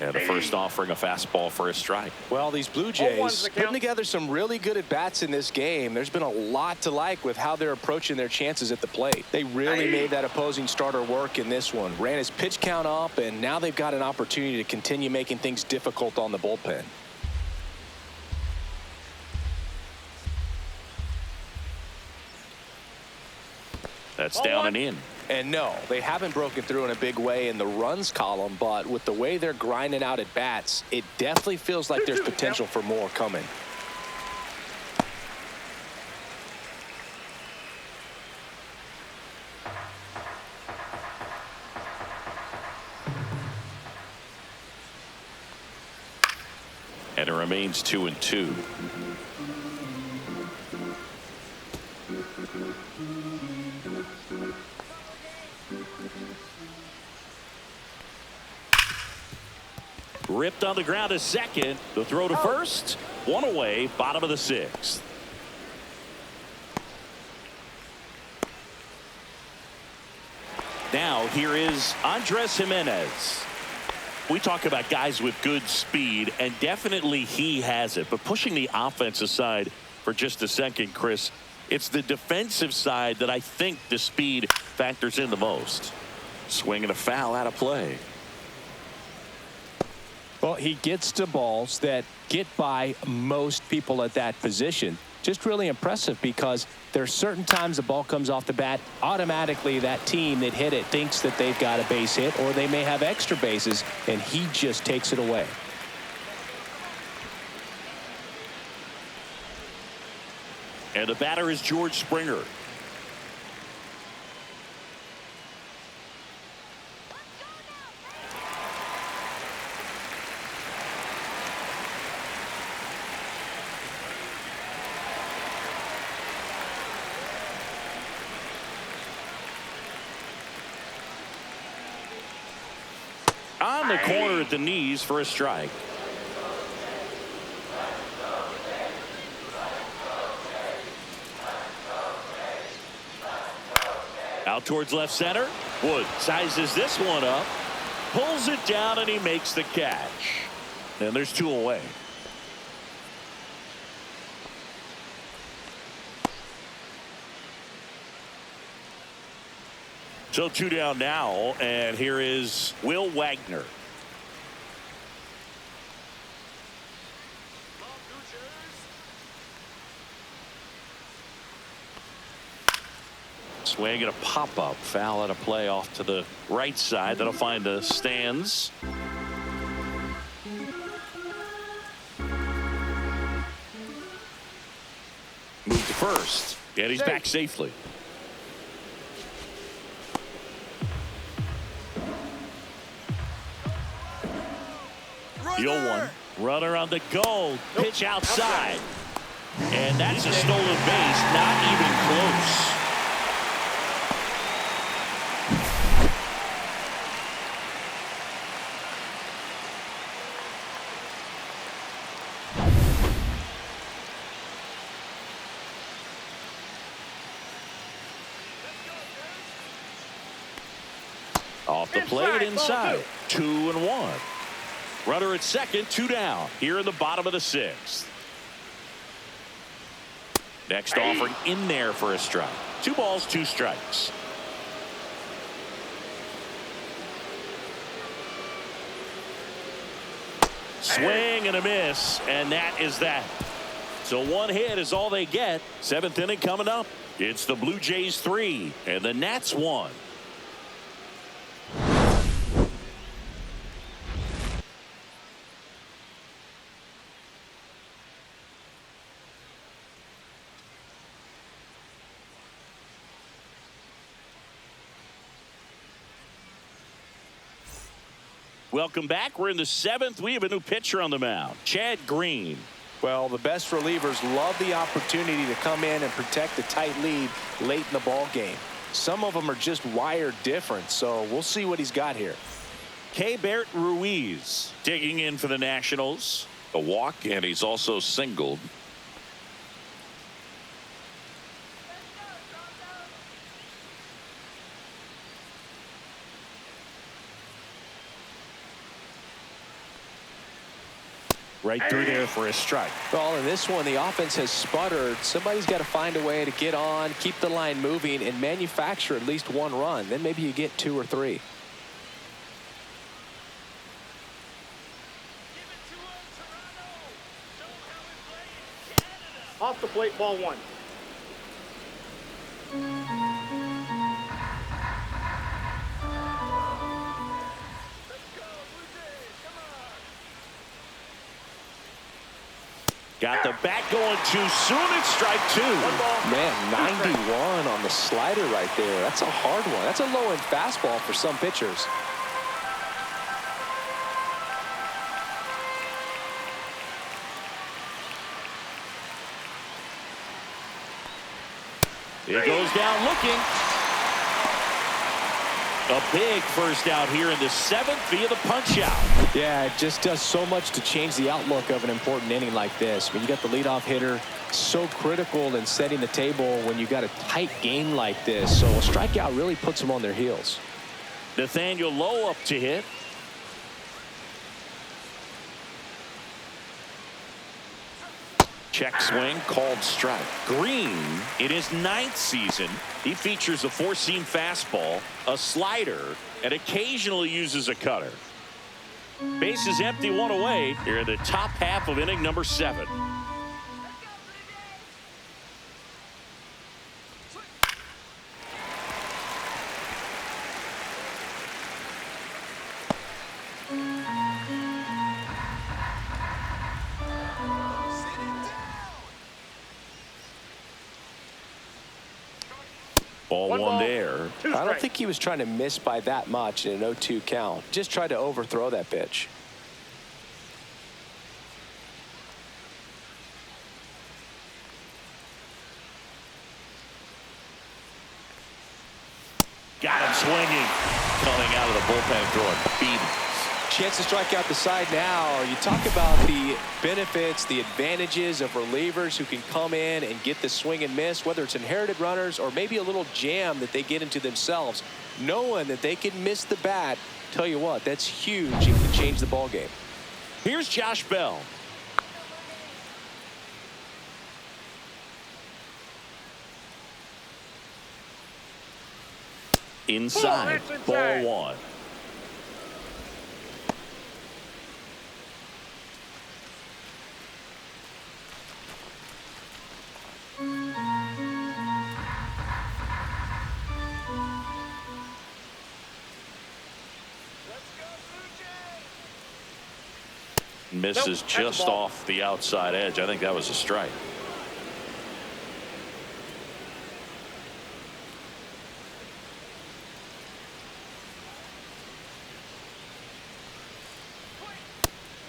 Speaker 1: And the first offering a fastball for a strike.
Speaker 2: Well, these Blue Jays putting together some really good at-bats in this game. There's been a lot to like with how they're approaching their chances at the plate. They really made that opposing starter work in this one. Ran his pitch count up, and now they've got an opportunity to continue making things difficult on the bullpen.
Speaker 1: That's down and in.
Speaker 2: And no, they haven't broken through in a big way in the runs column, but with the way they're grinding out at bats, it definitely feels like there's potential for more coming.
Speaker 1: And it remains 2-2. Ripped on the ground to second. The throw to first. 1 away, bottom of the 6th. Now here is Andres Jimenez. We talk about guys with good speed, and definitely he has it. But pushing the offense aside for just a second, Chris, it's the defensive side that I think the speed factors in the most. Swinging a foul out of play.
Speaker 2: Well, he gets to balls that get by most people at that position. Just really impressive because there are certain times the ball comes off the bat, automatically that team that hit it thinks that they've got a base hit, or they may have extra bases, and he just takes it away.
Speaker 1: And the batter is George Springer. On the corner at the knees for a strike. Out towards left center. Wood sizes this one up, pulls it down, and he makes the catch. And there's 2 away. So 2 down now, and here is Will Wagner. Swing and a pop-up. Foul at a play off to the right side. That'll find the stands. Move to first. And he's back safely. The 0-1. Runner on the go. Pitch outside. And that's a stolen base. Not even close. Off the plate inside. 2-1. Runner at second, 2 down. Here in the bottom of the 6th. Next offering in there for a strike. 2 balls, 2 strikes. Swing and a miss, and that is that. So 1 hit is all they get. 7th inning coming up. It's the Blue Jays 3 and the Nats 1. Welcome back. We're in the 7th. We have a new pitcher on the mound, Chad Green.
Speaker 2: Well, the best relievers love the opportunity to come in and protect a tight lead late in the ball game. Some of them are just wired different, so we'll see what he's got here.
Speaker 1: Keibert Ruiz digging in for the Nationals. A walk, and he's also singled. Right through there for a strike.
Speaker 2: Well, in this one, the offense has sputtered. Somebody's got to find a way to get on, keep the line moving, and manufacture at least 1 run. Then maybe you get 2 or 3.
Speaker 3: Off the plate, ball 1.
Speaker 1: Got the bat going too soon. It's strike 2.
Speaker 2: Man, 91 on the slider right there. That's a hard one. That's a low-end fastball for some pitchers.
Speaker 1: It goes down looking. A big first out here in the 7th via the punch out.
Speaker 2: Yeah, it just does so much to change the outlook of an important inning like this. When you got the leadoff hitter, so critical in setting the table when you got a tight game like this. So a strikeout really puts them on their heels.
Speaker 1: Nathaniel Lowe up to hit. Check swing, called strike. Green, in his 9th season, he features a 4-seam fastball, a slider, and occasionally uses a cutter. Base is empty, 1 away. Here in the top half of inning number 7. Ball 1 there.
Speaker 2: I don't think he was trying to miss by that much in an 0-2 count. Just tried to overthrow that pitch.
Speaker 1: Got him swinging. Coming out of the bullpen throwing beatings.
Speaker 2: Chance to strike out the side now. You talk about the benefits, the advantages of relievers who can come in and get the swing and miss, whether it's inherited runners or maybe a little jam that they get into themselves. Knowing that they can miss the bat, tell you what, that's huge. It can change the ball game.
Speaker 1: Here's Josh Bell. Inside. Ball one. Misses just off the outside edge. I think that was a strike.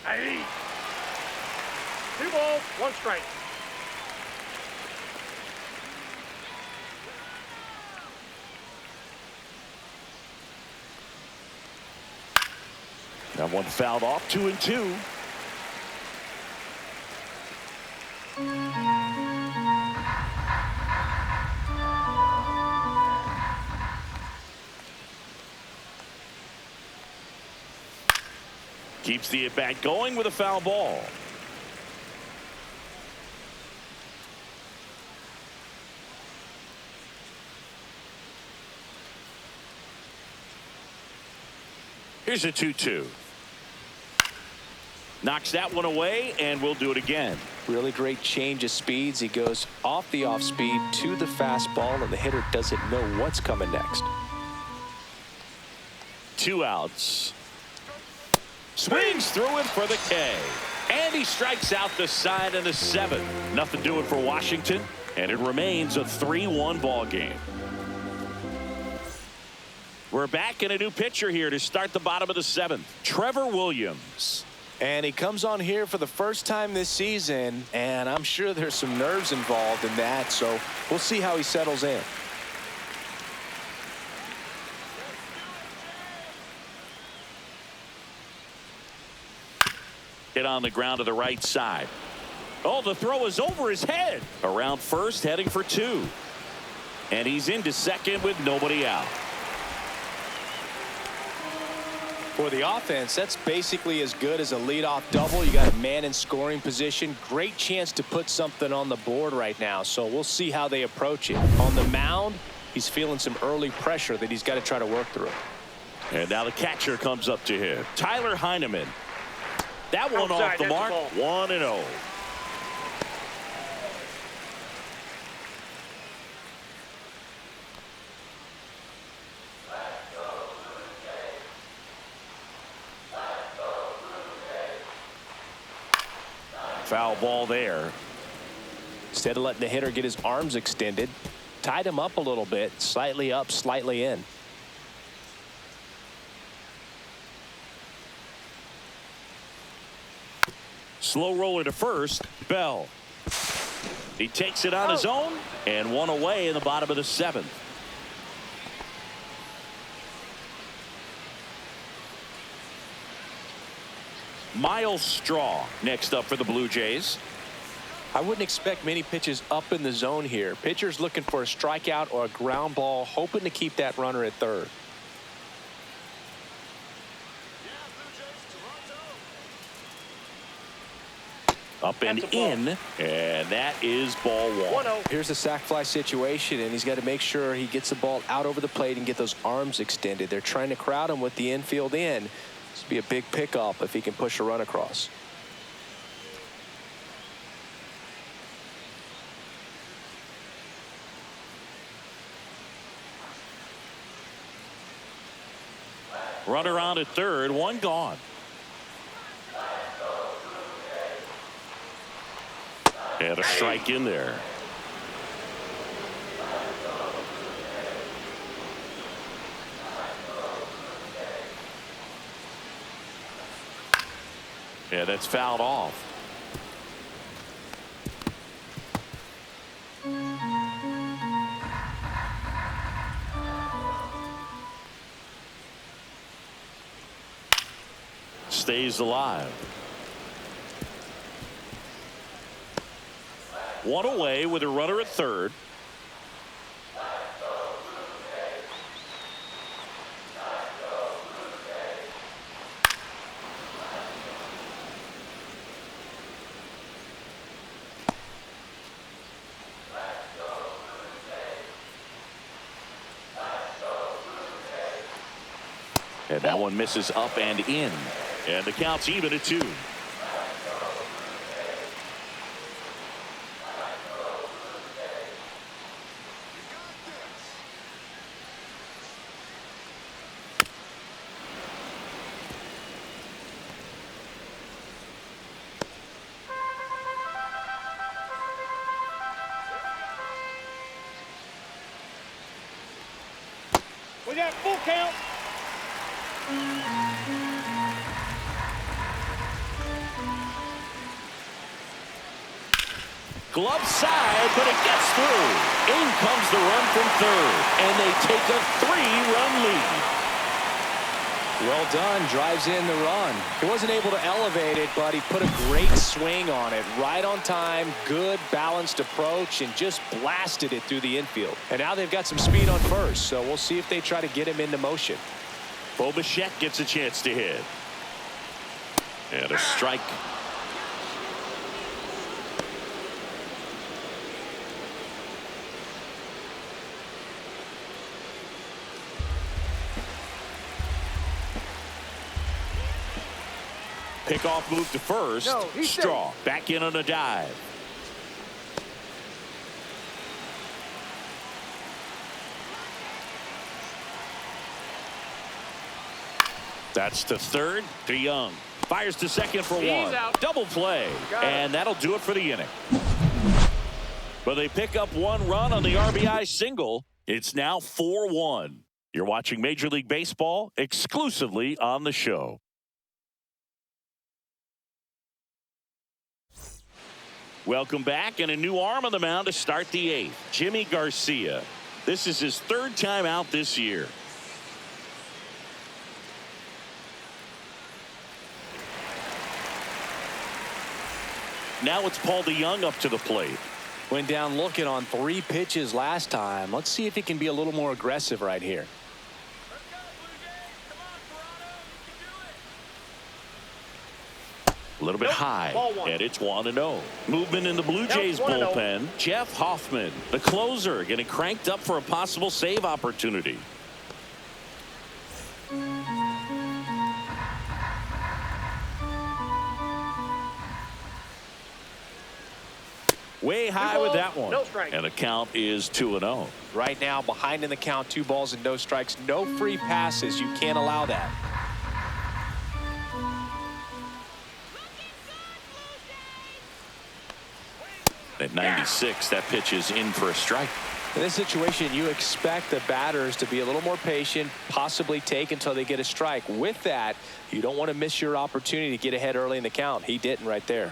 Speaker 3: Hey. 2 balls, 1 strike.
Speaker 1: That one fouled off. 2-2. Keeps the at-bat going with a foul ball. Here's a 2-2. Knocks that one away, and we'll do it again.
Speaker 2: Really great change of speeds. He goes off the off speed to the fastball, and the hitter doesn't know what's coming next.
Speaker 1: 2 outs. Swings through it for the K. And he strikes out the side of the 7th. Nothing doing for Washington, and it remains a 3-1 ball game. We're back in a new pitcher here to start the bottom of the 7th. Trevor Williams.
Speaker 2: And he comes on here for the first time this season, and I'm sure there's some nerves involved in that, so we'll see how he settles in.
Speaker 1: Hit on the ground to the right side. Oh, the throw is over his head. Around first, heading for 2. And he's into second with nobody out.
Speaker 2: For the offense, that's basically as good as a leadoff double. You got a man in scoring position. Great chance to put something on the board right now, so we'll see how they approach it. On the mound, he's feeling some early pressure that he's got to try to work through.
Speaker 1: And now the catcher comes up to him. Tyler Heineman. That one
Speaker 3: Outside,
Speaker 1: off the mark. 1-0. Foul ball there.
Speaker 2: Instead of letting the hitter get his arms extended, tied him up a little bit, slightly up, slightly in.
Speaker 1: Slow roller to first. Bell. He takes it on his own, and one away in the bottom of the 7th. Miles Straw next up for the Blue Jays.
Speaker 2: I wouldn't expect many pitches up in the zone here. Pitcher's looking for a strikeout or a ground ball, hoping to keep that runner at third.
Speaker 1: Up and in, and that is ball 1.
Speaker 3: 1-0.
Speaker 2: Here's a sac fly situation, and he's got to make sure he gets the ball out over the plate and get those arms extended. They're trying to crowd him with the infield in. This would be a big pickup if he can push a run across.
Speaker 1: Runner on at third, 1 gone. And a strike in there. Yeah, that's fouled off. Stays alive. 1 away with a runner at third. And that one misses up and in. And the count's even at 2.
Speaker 3: We got full count.
Speaker 1: Glove side, but it gets through. In comes the run from third, and they take a 3-run lead.
Speaker 2: Well done. Drives in the run. He wasn't able to elevate it, but he put a great swing on it. Right on time. Good balanced approach, and just blasted it through the infield. And now they've got some speed on first, so we'll see if they try to get him into motion.
Speaker 1: Bo Bichette gets a chance to hit. And a strike. Pickoff move to first.
Speaker 3: No, he's
Speaker 1: Straw back in on a dive. That's to third. To Young. Fires to second for
Speaker 3: He's
Speaker 1: 1.
Speaker 3: out.
Speaker 1: Double play. And that'll do it for the inning. But they pick up 1 run on the RBI single. It's now 4-1. You're watching Major League Baseball exclusively on the show. Welcome back, and a new arm on the mound to start the 8th. Jimmy Garcia. This is his 3rd time out this year. Now it's Paul DeYoung up to the plate.
Speaker 2: Went down looking on 3 pitches last time. Let's see if he can be a little more aggressive right here.
Speaker 1: A little bit high, and it's 1-0. Movement in the Blue Jays bullpen. Jeff Hoffman, the closer, getting cranked up for a possible save opportunity. Way high with that one.
Speaker 3: No strike.
Speaker 1: And the count is 2-0.
Speaker 2: Right now, behind in the count, 2 balls and no strikes. No free passes. You can't allow that.
Speaker 1: At 96, that pitch is in for a strike.
Speaker 2: In this situation, you expect the batters to be a little more patient, possibly take until they get a strike. With that, you don't want to miss your opportunity to get ahead early in the count. He didn't right there.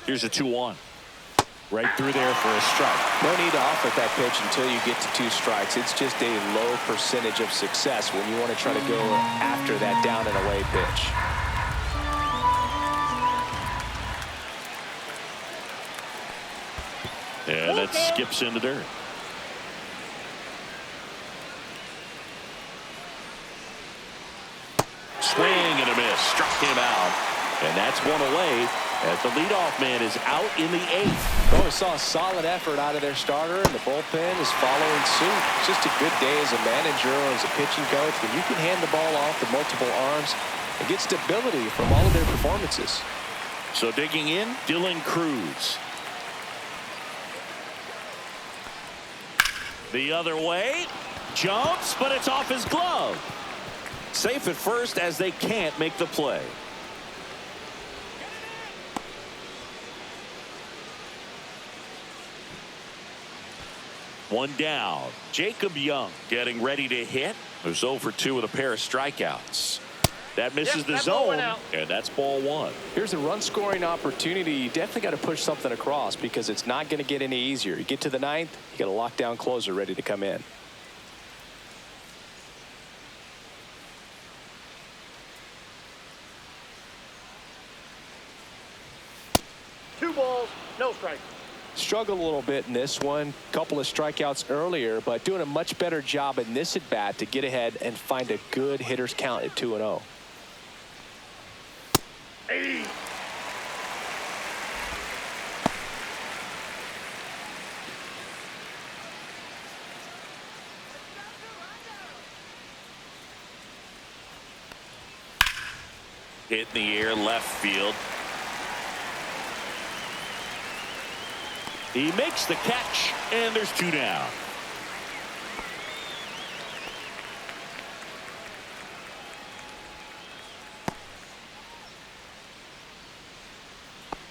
Speaker 1: Here's a 2-1. Right through there for a strike.
Speaker 2: No need to offer that pitch until you get to 2 strikes. It's just a low percentage of success when you want to try to go after that down and away pitch.
Speaker 1: And that skips in the dirt. Swing and a miss. Struck him out. And that's one away as the leadoff man is out in the 8th.
Speaker 2: Well, we saw a solid effort out of their starter, and the bullpen is following suit. It's just a good day as a manager or as a pitching coach when you can hand the ball off to multiple arms and get stability from all of their performances.
Speaker 1: So digging in, Dylan Cruz. The other way. Jumps, but it's off his glove. Safe at first as they can't make the play. One down. Jacob Young getting ready to hit. There's 0 for 2 with a pair of strikeouts. That misses the zone, and that's ball 1.
Speaker 2: Here's a run-scoring opportunity. You definitely got to push something across because it's not going to get any easier. You get to the 9th, you got a lockdown closer ready to come in.
Speaker 3: Two balls, no strikes.
Speaker 2: Struggled a little bit in this one. Couple of strikeouts earlier, but doing a much better job in this at-bat to get ahead and find a good hitter's count at 2-0.
Speaker 3: Hey.
Speaker 1: Hit in the air left field. He makes the catch, and there's 2 down.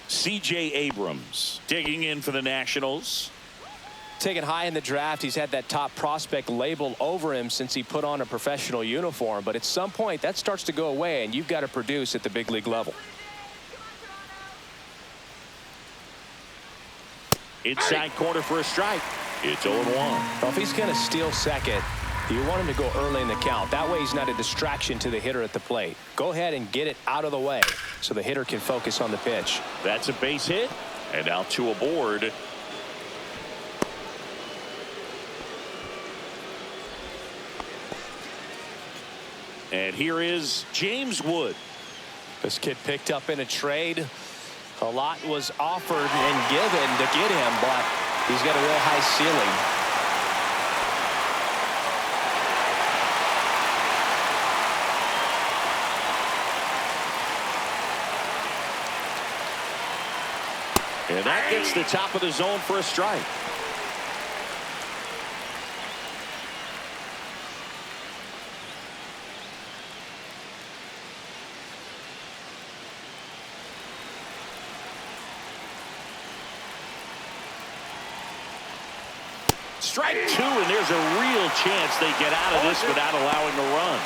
Speaker 1: C.J. Abrams digging in for the Nationals.
Speaker 2: Taken high in the draft, he's had that top prospect label over him since he put on a professional uniform. But at some point, that starts to go away, and you've got to produce at the big league level.
Speaker 1: Inside corner for a strike. It's 0-1.
Speaker 2: Well, if he's going to steal second, you want him to go early in the count. That way he's not a distraction to the hitter at the plate. Go ahead and get it out of the way so the hitter can focus on the pitch.
Speaker 1: That's a base hit. And now 2 aboard. And here is James Wood.
Speaker 2: This kid picked up in a trade. A lot was offered and given to get him, but he's got a real high ceiling.
Speaker 1: And that gets the top of the zone for a strike. Strike 2, and there's a real chance they get out of this without allowing a run.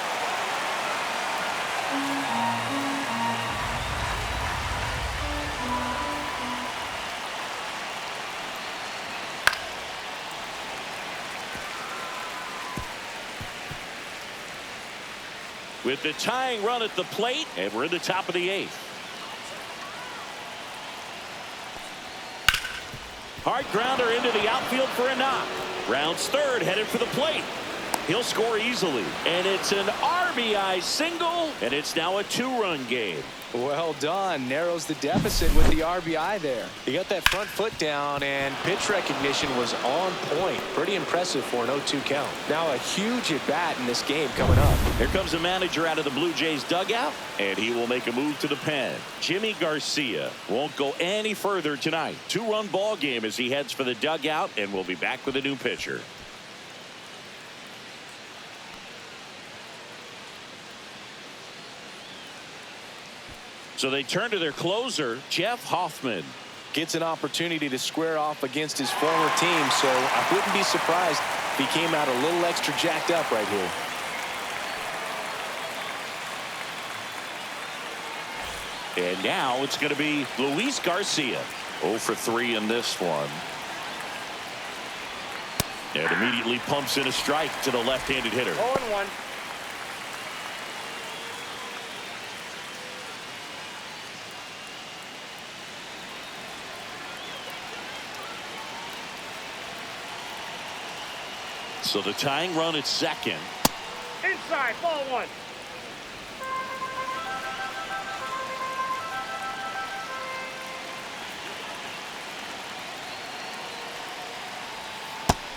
Speaker 1: With the tying run at the plate, and we're in the top of the 8th. Hard grounder into the outfield for a knock. Rounds third, headed for the plate. He'll score easily. And it's an RBI single, and it's now a 2-run game.
Speaker 2: Well done. Narrows the deficit with the RBI there. He got that front foot down, and pitch recognition was on point. Pretty impressive for an 0-2 count. Now a huge at-bat in this game coming up.
Speaker 1: Here comes the manager out of the Blue Jays dugout, and he will make a move to the pen. Jimmy Garcia won't go any further tonight. 2-run ball game as he heads for the dugout, and we'll be back with a new pitcher. So they turn to their closer, Jeff Hoffman.
Speaker 2: Gets an opportunity to square off against his former team, so I wouldn't be surprised if he came out a little extra jacked up right here.
Speaker 1: And now it's going to be Luis Garcia. 0 for 3 in this one. And immediately pumps in a strike to the left-handed hitter.
Speaker 3: 0-1.
Speaker 1: So the tying run at second.
Speaker 3: Inside, ball 1.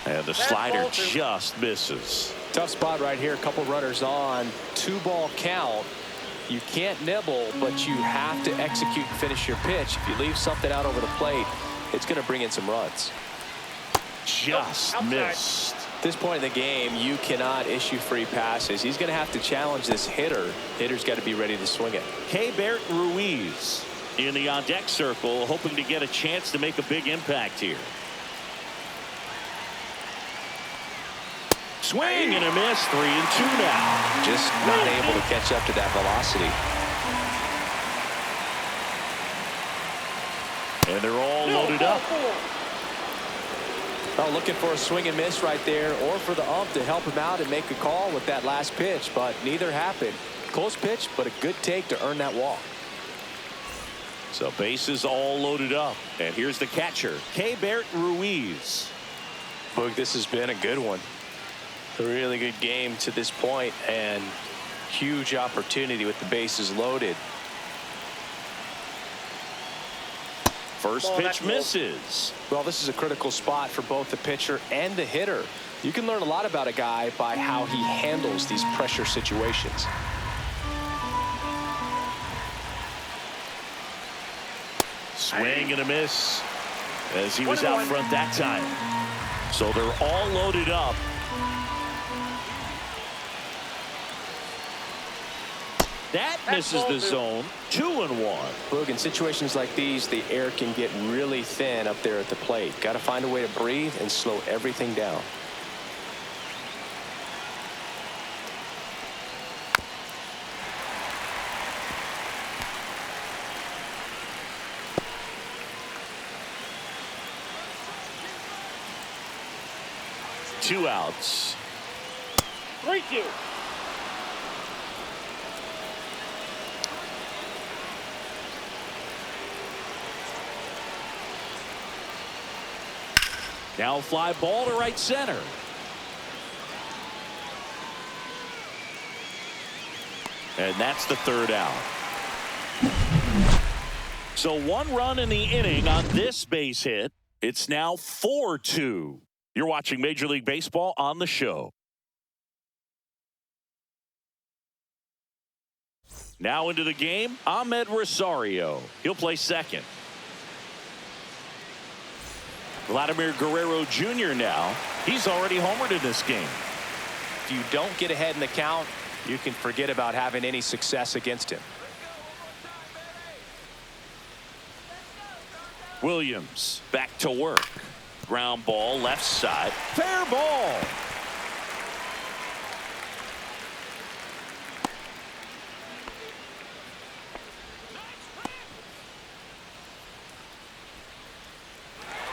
Speaker 1: And the slider just misses.
Speaker 2: Tough spot right here. A couple runners on. 2-ball count. You can't nibble, but you have to execute and finish your pitch. If you leave something out over the plate, it's going to bring in some runs.
Speaker 1: Just missed.
Speaker 2: At this point in the game, you cannot issue free passes. He's going to have to challenge this hitter. Hitter's got to be ready to swing it.
Speaker 1: Keibert Ruiz in the on-deck circle, hoping to get a chance to make a big impact here. Swing and a miss. 3-2 now.
Speaker 2: Just not able to catch up to that velocity.
Speaker 1: And they're all loaded up.
Speaker 2: Oh, looking for a swing and miss right there, or for the ump to help him out and make a call with that last pitch, but neither happened. Close pitch, but a good take to earn that walk.
Speaker 1: So bases all loaded up, and here's the catcher, Keibert Ruiz.
Speaker 2: Boog, this has been a good one. A really good game to this point, and huge opportunity with the bases loaded.
Speaker 1: First pitch misses.
Speaker 2: Well, this is a critical spot for both the pitcher and the hitter. You can learn a lot about a guy by how he handles these pressure situations.
Speaker 1: Swing and a miss as he was out front that time. So they're all loaded up. That misses the zone. 2-1.
Speaker 2: Look, in situations like these, the air can get really thin up there at the plate. Got to find a way to breathe and slow everything down.
Speaker 1: Two outs.
Speaker 3: 3-2.
Speaker 1: Now fly ball to right center. And that's the third out. So 1 run in the inning on this base hit. It's now 4-2. You're watching Major League Baseball on the show. Now into the game, Ahmed Rosario. He'll play second. Vladimir Guerrero Jr. now. He's already homered in this game.
Speaker 2: If you don't get ahead in the count, you can forget about having any success against him.
Speaker 1: Williams back to work. Ground ball left side. Fair ball.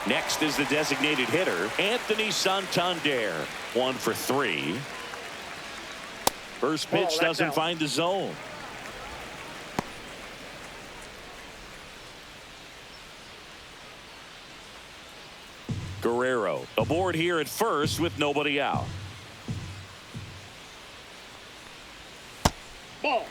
Speaker 1: Next is the designated hitter, Anthony Santander. 1 for 3. First pitch doesn't find the zone. Guerrero aboard here at first with nobody out.
Speaker 3: Ball.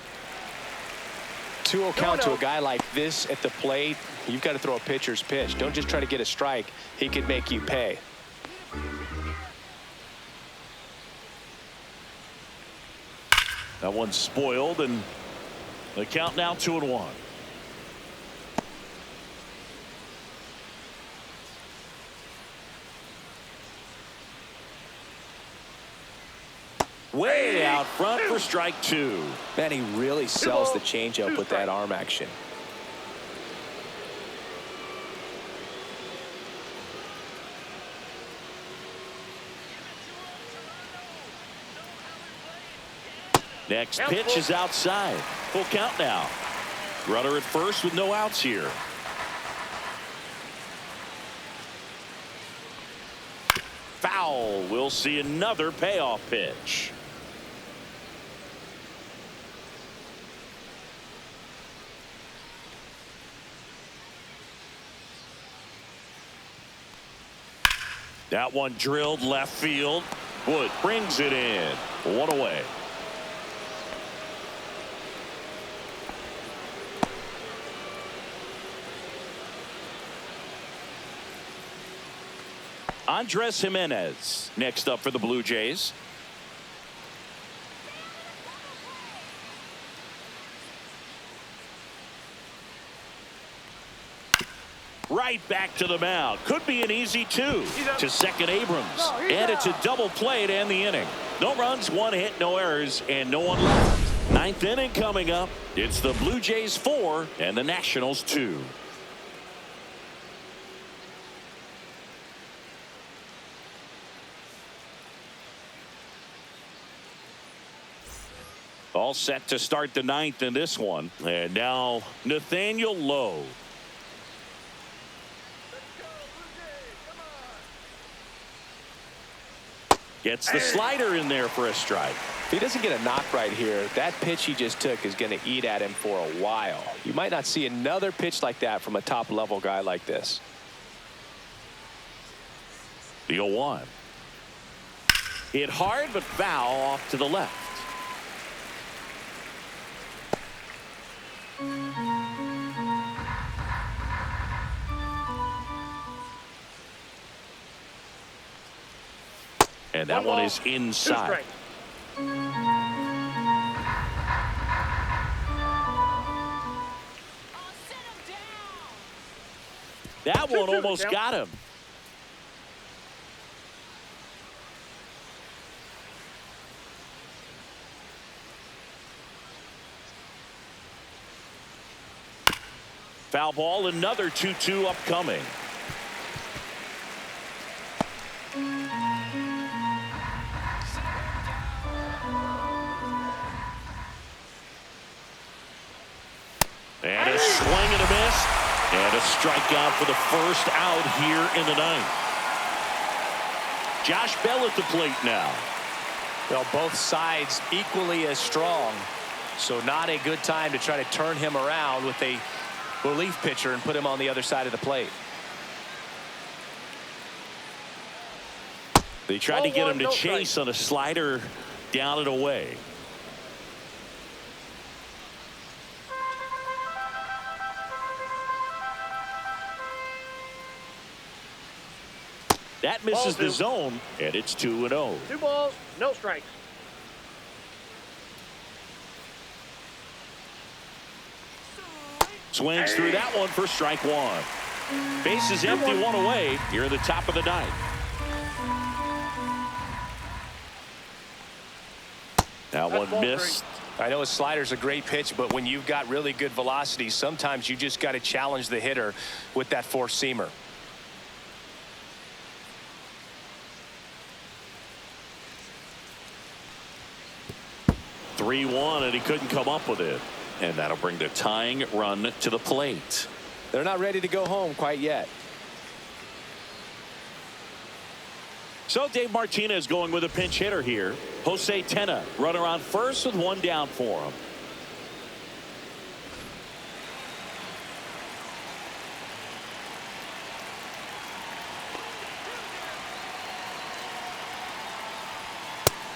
Speaker 2: 2-0 count to a guy like this at the plate. You've got to throw a pitcher's pitch. Don't just try to get a strike. He could make you pay.
Speaker 1: That one's spoiled, and the count now 2-1. Way out front for strike 2.
Speaker 2: Man, he really sells the changeup with that arm action.
Speaker 1: Next pitch is outside. Full count now. Runner at first with no outs here. Foul. We'll see another payoff pitch. That one drilled left field. Wood brings it in. 1 away. Andres Jimenez next up for the Blue Jays. Right back to the mound. Could be an easy 2 to second Abrams. And it's a double play to end the inning. No runs, 1 hit, no errors, and no one left. 9th inning coming up. It's the Blue Jays 4 and the Nationals 2. All set to start the 9th in this one. And now Nathaniel Lowe. Gets the slider in there for a strike.
Speaker 2: If he doesn't get a knock right here, that pitch he just took is going to eat at him for a while. You might not see another pitch like that from a top-level guy like this.
Speaker 1: The 0-1. Hit hard, but foul off to the left. And that one is inside. That one almost got him. Foul ball, another 2-2 upcoming. And a swing and a miss. And a strikeout for the first out here in the ninth. Josh Bell at the plate now.
Speaker 2: Well, both sides equally as strong. So not a good time to try to turn him around with a relief pitcher and put him on the other side of the plate.
Speaker 1: They tried to get him to chase on a slider down and away. That misses the zone, and it's 2-0.
Speaker 3: 2 balls, no strikes.
Speaker 1: Swings through that one for strike one. Bases empty, one away here in the top of the ninth. That one missed.
Speaker 2: I know a slider's a great pitch, but when you've got really good velocity, sometimes you just got to challenge the hitter with that four-seamer.
Speaker 1: 3-1, and he couldn't come up with it. And that'll bring the tying run to the plate.
Speaker 2: They're not ready to go home quite yet.
Speaker 1: So Dave Martinez going with a pinch hitter here. Jose Tena, runner on first with one down for him.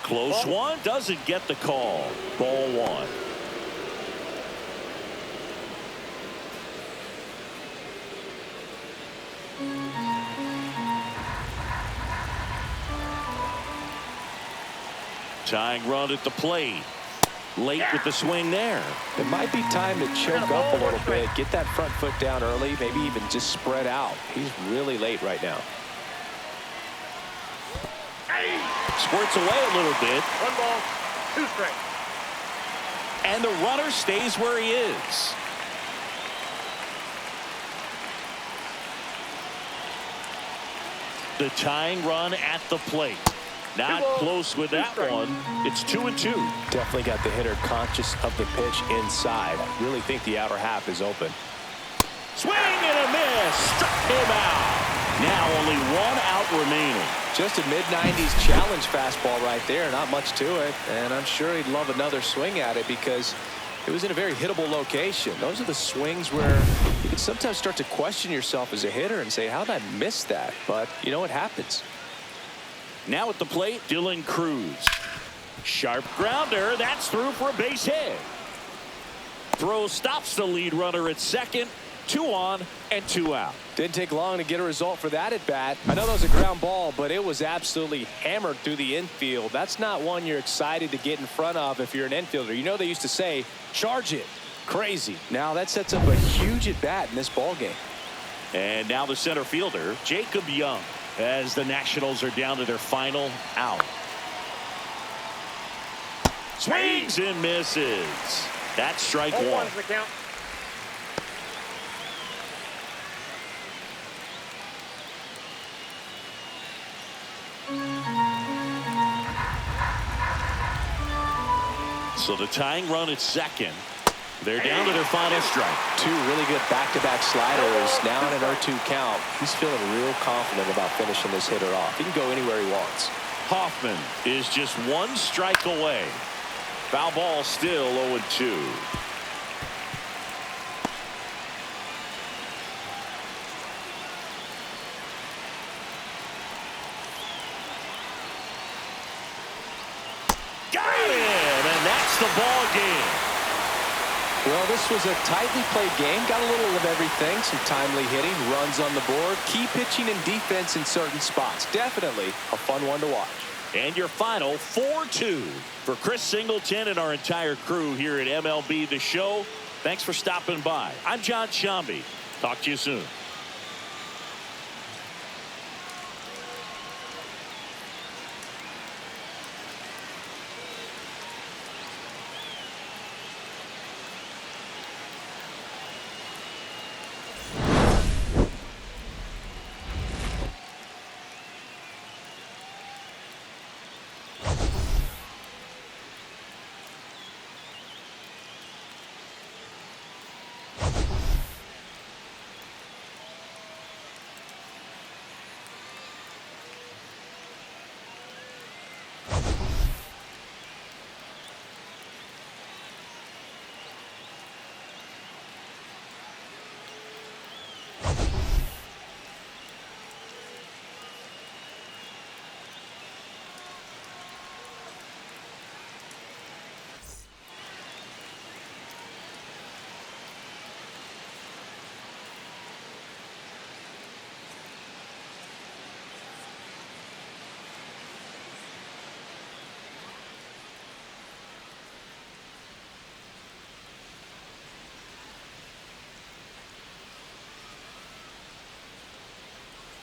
Speaker 1: Close one, doesn't get the call. Ball one. Tying run at the plate. Late with the swing there.
Speaker 2: It might be time to choke up a little bit, get that front foot down early, maybe even just spread out. He's really late right now.
Speaker 1: Squirts away a little bit.
Speaker 3: 1 ball, 2 strikes.
Speaker 1: And the runner stays where he is. The tying run at the plate. Not close with that one. It's 2-2.
Speaker 2: Definitely got the hitter conscious of the pitch inside. Really think the outer half is open.
Speaker 1: Swing and a miss. Struck him out. Now only 1 out remaining.
Speaker 2: Just a mid-90s challenge fastball right there. Not much to it. And I'm sure he'd love another swing at it because it was in a very hittable location. Those are the swings where you can sometimes start to question yourself as a hitter and say, how did I miss that? But, you know, it happens.
Speaker 1: Now at the plate, Dylan Cruz. Sharp grounder. That's through for a base hit. Throw stops the lead runner at second. 2 on and 2 out.
Speaker 2: Didn't take long to get a result for that at bat. I know that was a ground ball, but it was absolutely hammered through the infield. That's not one you're excited to get in front of if you're an infielder. You know they used to say, charge it. Crazy. Now that sets up a huge at bat in this ball game.
Speaker 1: And now the center fielder, Jacob Young, as the Nationals are down to their final out. Swings and misses. That's strike 1.
Speaker 3: The count.
Speaker 1: So the tying run at second. They're down to their final strike.
Speaker 2: 2 really good back-to-back sliders. Now in an 0-2 count. He's feeling real confident about finishing this hitter off. He can go anywhere he wants.
Speaker 1: Hoffman is just 1 strike away. Foul ball still 0-2. Got him, and that's the ball game.
Speaker 2: Well, this was a tightly played game. Got a little of everything. Some timely hitting, runs on the board, key pitching and defense in certain spots. Definitely a fun one to watch.
Speaker 1: And your final 4-2 for Chris Singleton and our entire crew here at MLB The Show. Thanks for stopping by. I'm John Shambi. Talk to you soon.